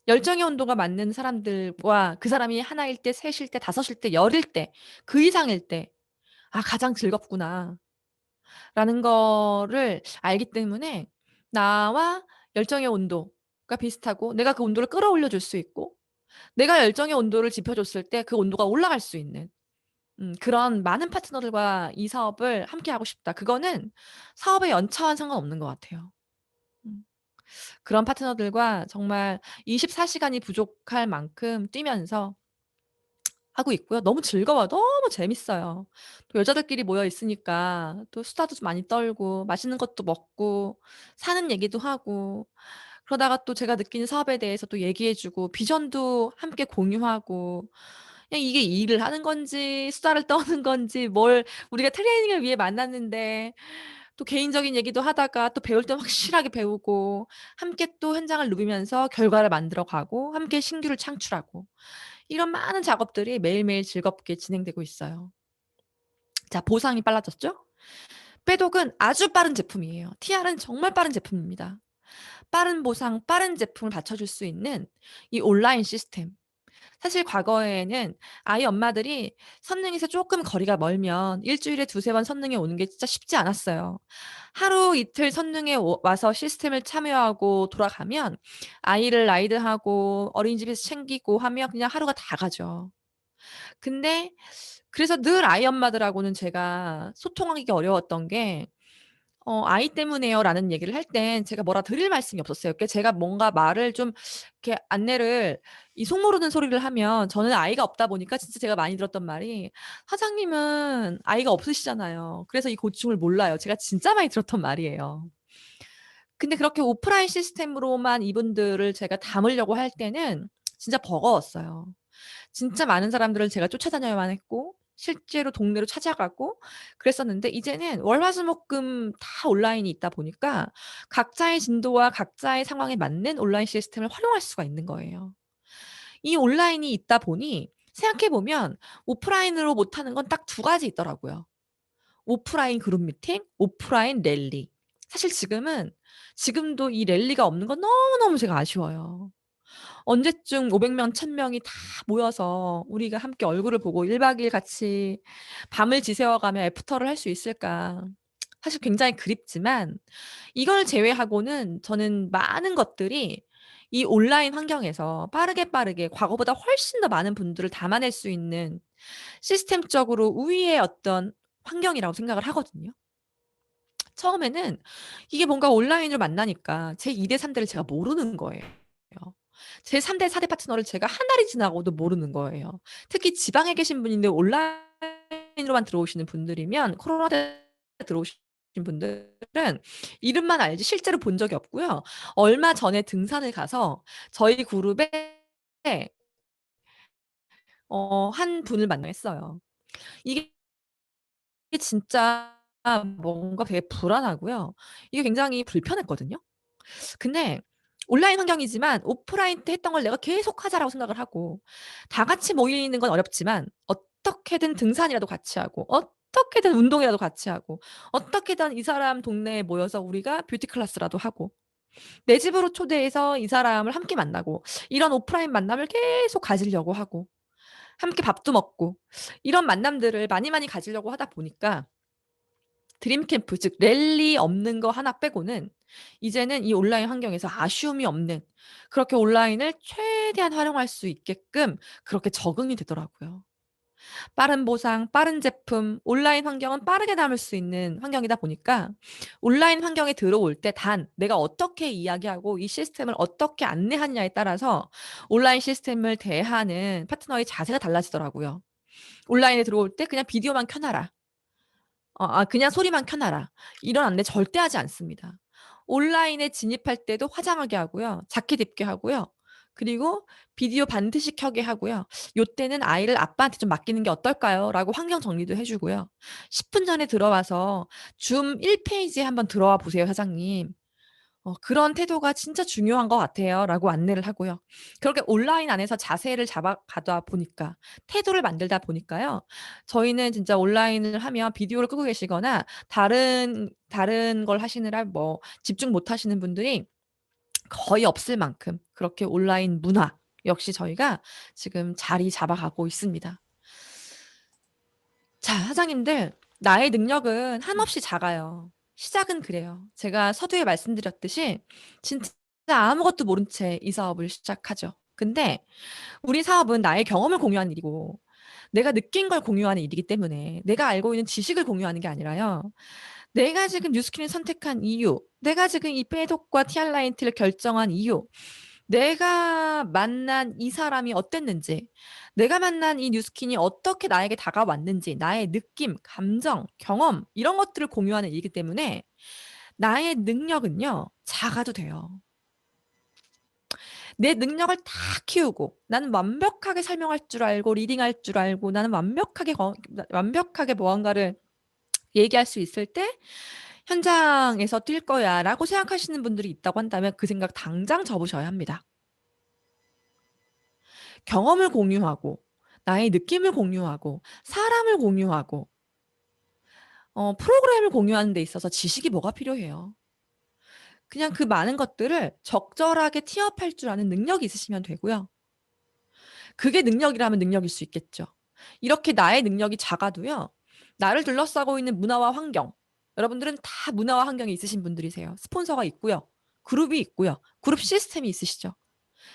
열정의 온도가 맞는 사람들과 그 사람이 하나일 때, 셋일 때, 다섯일 때, 열일 때, 그 이상일 때 '아 가장 즐겁구나.'라는 거를 알기 때문에 나와 열정의 온도가 비슷하고 내가 그 온도를 끌어올려 줄 수 있고 내가 열정의 온도를 지펴 줬을 때 그 온도가 올라갈 수 있는 그런 많은 파트너들과 이 사업을 함께 하고 싶다. 그거는 사업의 연차와는 상관없는 것 같아요. 음. 그런 파트너들과 정말 24 시간이 부족할 만큼 뛰면서 하고 있고요. 너무 즐거워요. 너무 재밌어요. 또 여자들끼리 모여 있으니까 또 수다도 좀 많이 떨고 맛있는 것도 먹고 사는 얘기도 하고 그러다가 또 제가 느끼는 사업에 대해서 또 얘기해 주고 비전도 함께 공유하고 그냥 이게 일을 하는 건지 수다를 떠는 건지 뭘 우리가 트레이닝을 위해 만났는데 또 개인적인 얘기도 하다가 또 배울 땐 확실하게 배우고 함께 또 현장을 누비면서 결과를 만들어 가고 함께 신규를 창출하고 이런 많은 작업들이 매일매일 즐겁게 진행되고 있어요. 자, 보상이 빨라졌죠? 빼독은 아주 빠른 제품이에요. TR은 정말 빠른 제품입니다. 빠른 보상, 빠른 제품을 받쳐줄 수 있는 이 온라인 시스템. 사실 과거에는 아이 엄마들이 선능에서 쪼끔 거리가 멀면 일 주일에 두세 번 선능에 오는 게 진짜 쉽지 않았어요. 하루 이틀 선능에 와서 시스템을 참여하고 돌아가면 아이를 라이드하고 어린이집에서 챙기고 하면 그냥 하루가 다 가죠. 근데 그래서 늘 아이 엄마들하고는 제가 소통하기가 어려웠던 게 "아이 때문에요."라는 얘기를 할 땐 제가 뭐라 드릴 말씀이 없었어요. 그러니까 제가 뭔가 말을 좀 이렇게 안내를 이 속 모르는 소리를 하면 저는 아이가 없다 보니까 진짜 제가 많이 들었던 말이 "사장님은 아이가 없으시잖아요. 그래서 이 고충을 몰라요." 제가 진짜 많이 들었던 말이에요. 근데 그렇게 오프라인 시스템으로만 이분들을 제가 담으려고 할 때는 진짜 버거웠어요. 진짜 많은 사람들을 제가 쫓아다녀야만 했고 실제로 동네로 찾아가고 그랬었는데 이제는 월화수목금 다 온라인이 있다 보니까 각자의 진도와 각자의 상황에 맞는 온라인 시스템을 활용할 수가 있는 거예요. 이 온라인이 있다 보니 생각해 보면 오프라인으로 못하는 건 딱 두 가지 있더라고요. 오프라인 그룹 미팅, 오프라인 랠리. 사실 지금도 이 랠리가 없는 건 너무너무 제가 아쉬워요. 언제쯤 500명, 1000명이 다 모여서 우리가 함께 얼굴을 보고 1박 2일 같이 밤을 지새워가며 애프터를 할 수 있을까? 사실 굉장히 그립지만 이걸 제외하고는 저는 많은 것들이 이 온라인 환경에서 빠르게 과거보다 훨씬 더 많은 분들을 담아낼 수 있는 시스템적으로 우위의 어떤 환경이라고 생각을 하거든요. 처음에는 이게 뭔가 온라인으로 만나니까 제 2대 3대를 제가 모르는 거예요. 제 3대 4대 파트너를 제가 한 달이 지나고도 모르는 거예요. 특히 지방에 계신 분인데 온라인으로만 들어오시는 분들이면 코로나 때 들어오신 분들은 이름만 알지 실제로 본 적이 없고요. 얼마 전에 등산을 가서 저희 그룹에 한 분을 만나했어요. 이게 진짜 뭔가 되게 불안하고요. 이게 굉장히 불편했거든요. 근데 온라인 환경이지만 오프라인 때 했던 걸 내가 계속 하자라고 생각을 하고 다 같이 모이는 건 어렵지만 어떻게든 등산이라도 같이 하고 어떻게든 운동이라도 같이 하고 어떻게든 이 사람 동네에 모여서 우리가 뷰티 클래스라도 하고 내 집으로 초대해서 이 사람을 함께 만나고 이런 오프라인 만남을 계속 가지려고 하고 함께 밥도 먹고 이런 만남들을 많이 가지려고 하다 보니까 드림 캠프 즉 랠리 없는 거 하나 빼고는 이제는 이 온라인 환경에서 아쉬움이 없는 그렇게 온라인을 최대한 활용할 수 있게끔 그렇게 적응이 되더라고요. 빠른 보상, 빠른 제품, 온라인 환경은 빠르게 담을 수 있는 환경이다 보니까 온라인 환경에 들어올 때 단 내가 어떻게 이야기하고 이 시스템을 어떻게 안내하느냐에 따라서 온라인 시스템을 대하는 파트너의 자세가 달라지더라고요. 온라인에 들어올 때 그냥 비디오만 켜놔라. 그냥 소리만 켜놔라. 이런 안내 절대 하지 않습니다. 온라인에 진입할 때도 화장하게 하고요. 자켓 입게 하고요. 그리고 비디오 반드시 켜게 하고요. "요때는 아이를 아빠한테 좀 맡기는 게 어떨까요?" 라고 환경 정리도 해 주고요. "10분 전에 들어와서 줌 1 페이지에 한번 들어와 보세요, 사장님. 그런 태도가 진짜 중요한 것 같아요."라고 안내를 하고요. 그렇게 온라인 안에서 자세를 잡아가다 보니까 태도를 만들다 보니까요. 저희는 진짜 온라인을 하면 비디오를 끄고 계시거나 다른 걸 하시느라 뭐 집중 못 하시는 분들이 거의 없을 만큼 그렇게 온라인 문화 역시 저희가 지금 자리 잡아가고 있습니다. 자, 사장님들 나의 능력은 한없이 작아요. 시작은 그래요. 제가 서두에 말씀드렸듯이 진짜 아무것도 모른 채 이 사업을 시작하죠. 근데 우리 사업은 나의 경험을 공유하는 일이고 내가 느낀 걸 공유하는 일이기 때문에 내가 알고 있는 지식을 공유하는 게 아니라요. 내가 지금 뉴스킨을 선택한 이유, 내가 지금 이 빼독과 티알라인트를 결정한 이유, 내가 만난 이 사람이 어땠는지, 내가 만난 이 뉴스킨이 어떻게 나에게 다가왔는지, 나의 느낌, 감정, 경험 이런 것들을 공유하는 일이기 때문에 나의 능력은요. 작아도 돼요. 내 능력을 다 키우고 나는 완벽하게 설명할 줄 알고 리딩할 줄 알고 나는 완벽하게 무언가를 얘기할 수 있을 때 '현장에서 뛸 거야.'라고 생각하시는 분들이 있다고 한다면 그 생각 당장 접으셔야 합니다. 경험을 공유하고 나의 느낌을 공유하고 사람을 공유하고 프로그램을 공유하는 데 있어서 지식이 뭐가 필요해요. 그냥 그 많은 것들을 적절하게 티업할 줄 아는 능력이 있으시면 되고요. 그게 능력이라면 능력일 수 있겠죠. 이렇게 나의 능력이 작아도요. 나를 둘러싸고 있는 문화와 환경 여러분들은 다 문화와 환경이 있으신 분들이세요. 스폰서가 있고요. 그룹이 있고요. 그룹 시스템이 있으시죠.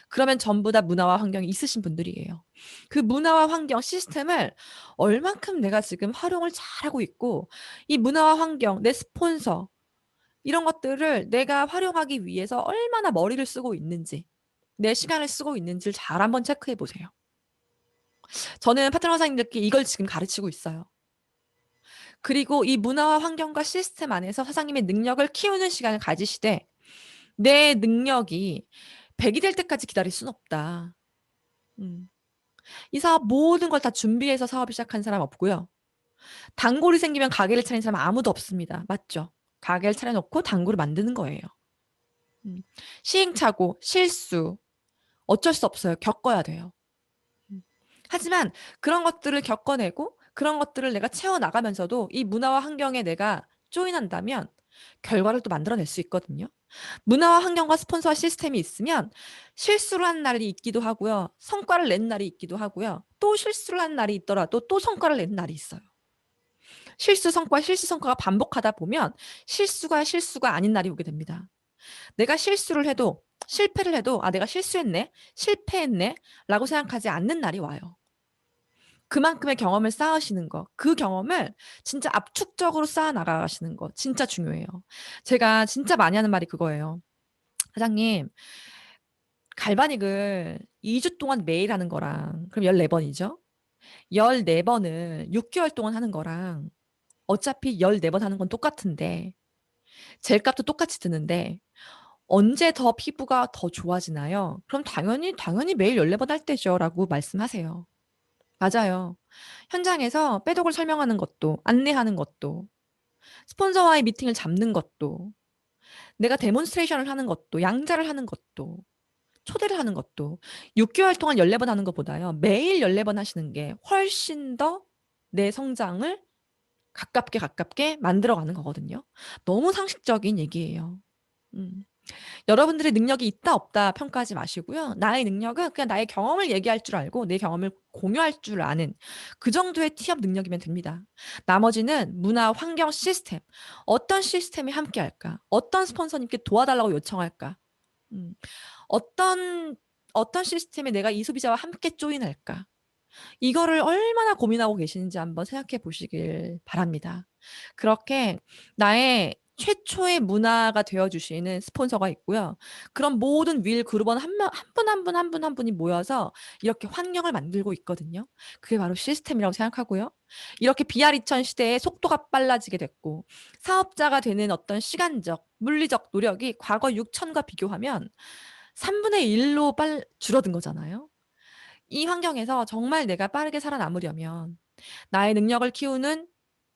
그러면 전부 다 문화와 환경이 있으신 분들이에요. 그 문화와 환경 시스템을 얼만큼 내가 지금 활용을 잘하고 있고 이 문화와 환경, 내 스폰서 이런 것들을 내가 활용하기 위해서 얼마나 머리를 쓰고 있는지 내 시간을 쓰고 있는지를 잘 한번 체크해 보세요. 저는 파트너 사장님들께 이걸 지금 가르치고 있어요. 그리고 이 문화와 환경과 시스템 안에서 사장님의 능력을 키우는 시간을 가지시되 내 능력이 100이 될 때까지 기다릴 수는 없다. 음. 이 사업 모든 걸 다 준비해서 사업을 시작한 사람 없고요. 단골이 생기면 가게를 차린 사람 아무도 없습니다. 맞죠? 가게를 차려놓고 단골을 만드는 거예요. 음. 시행착오, 실수 어쩔 수 없어요. 겪어야 돼요. 음. 하지만 그런 것들을 겪어내고 그런 것들을 내가 채워나가면서도 이 문화와 환경에 내가 조인한다면 결과를 또 만들어낼 수 있거든요. 문화와 환경과 스폰서와 시스템이 있으면 실수를 한 날이 있기도 하고요. 성과를 낸 날이 있기도 하고요. 또 실수를 한 날이 있더라도 또 성과를 낸 날이 있어요. 실수 성과, 실수 성과가 반복하다 보면 실수가 아닌 날이 오게 됩니다. 내가 실수를 해도 실패를 해도 내가 실수했네, 실패했네 라고 생각하지 않는 날이 와요. 그만큼의 경험을 쌓으시는 거, 그 경험을 진짜 압축적으로 쌓아 나가시는 거 진짜 중요해요. 제가 진짜 많이 하는 말이 그거예요. 사장님, 갈바닉을 2주 동안 매일 하는 거랑 그럼 14번이죠. 14번을 6개월 동안 하는 거랑 어차피 14번 하는 건 똑같은데 젤값도 똑같이 드는데 언제 더 피부가 더 좋아지나요? 그럼 당연히 매일 14번 할 때죠라고 말씀하세요. 맞아요. 현장에서 빼독을 설명하는 것도 안내하는 것도 스폰서와의 미팅을 잡는 것도 내가 데몬스트레이션을 하는 것도 양자를 하는 것도 초대를 하는 것도 6개월 동안 14번 하는 것보다요. 매일 14번 하시는 게 훨씬 더 내 성장을 가깝게 만들어가는 거거든요. 너무 상식적인 얘기예요. 음. 여러분들의 능력이 있다 없다 평가하지 마시고요. 나의 능력은 그냥 나의 경험을 얘기할 줄 알고 내 경험을 공유할 줄 아는 그 정도의 티업 능력이면 됩니다. 나머지는 문화, 환경, 시스템. 어떤 시스템이 함께 할까? 어떤 스폰서님께 도와달라고 요청할까? 음. 어떤 시스템에 내가 이 소비자와 함께 조인할까? 이거를 얼마나 고민하고 계시는지 한번 생각해 보시길 바랍니다. 그렇게 나의 최초의 문화가 되어주시는 스폰서가 있고요. 그런 모든 윌 그룹원 한 분이 모여서 이렇게 환경을 만들고 있거든요. 그게 바로 시스템이라고 생각하고요. 이렇게 BR2000 시대에 속도가 빨라지게 됐고 사업자가 되는 어떤 시간적, 물리적 노력이 과거 6000과 비교하면 3분의 1로 줄어든 거잖아요. 이 환경에서 정말 내가 빠르게 살아남으려면 나의 능력을 키우는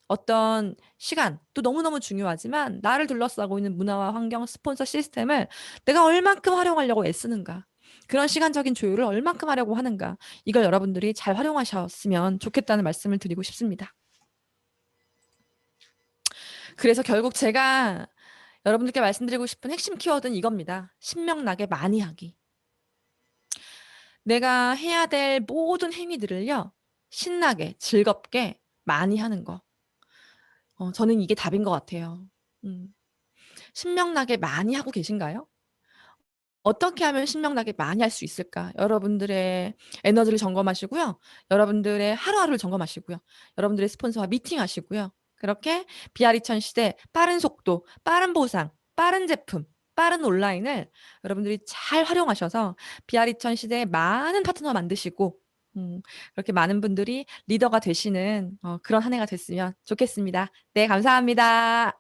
어떤 시간 또 너무너무 중요하지만 나를 둘러싸고 있는 문화와 환경, 스폰서 시스템을 내가 얼만큼 활용하려고 애쓰는가. 그런 시간적인 조율을 얼만큼 하려고 하는가. 이걸 여러분들이 잘 활용하셨으면 좋겠다는 말씀을 드리고 싶습니다. 그래서 결국 제가 여러분들께 말씀드리고 싶은 핵심 키워드는 이겁니다. 신명나게 많이 하기. 내가 해야 될 모든 행위들을요. 신나게, 즐겁게 많이 하는 거. 저는 이게 답인 것 같아요. 신명나게 많이 하고 계신가요? 어떻게 하면 신명나게 많이 할 수 있을까? 여러분들의 에너지를 점검하시고요. 여러분들의 하루하루를 점검하시고요. 여러분들의 스폰서와 미팅하시고요. 그렇게 BR2000 시대 빠른 속도, 빠른 보상, 빠른 제품, 빠른 온라인을 여러분들이 잘 활용하셔서 BR2000 시대에 많은 파트너 만드시고 그렇게 많은 분들이 리더가 되시는 그런 한 해가 됐으면 좋겠습니다. 네, 감사합니다.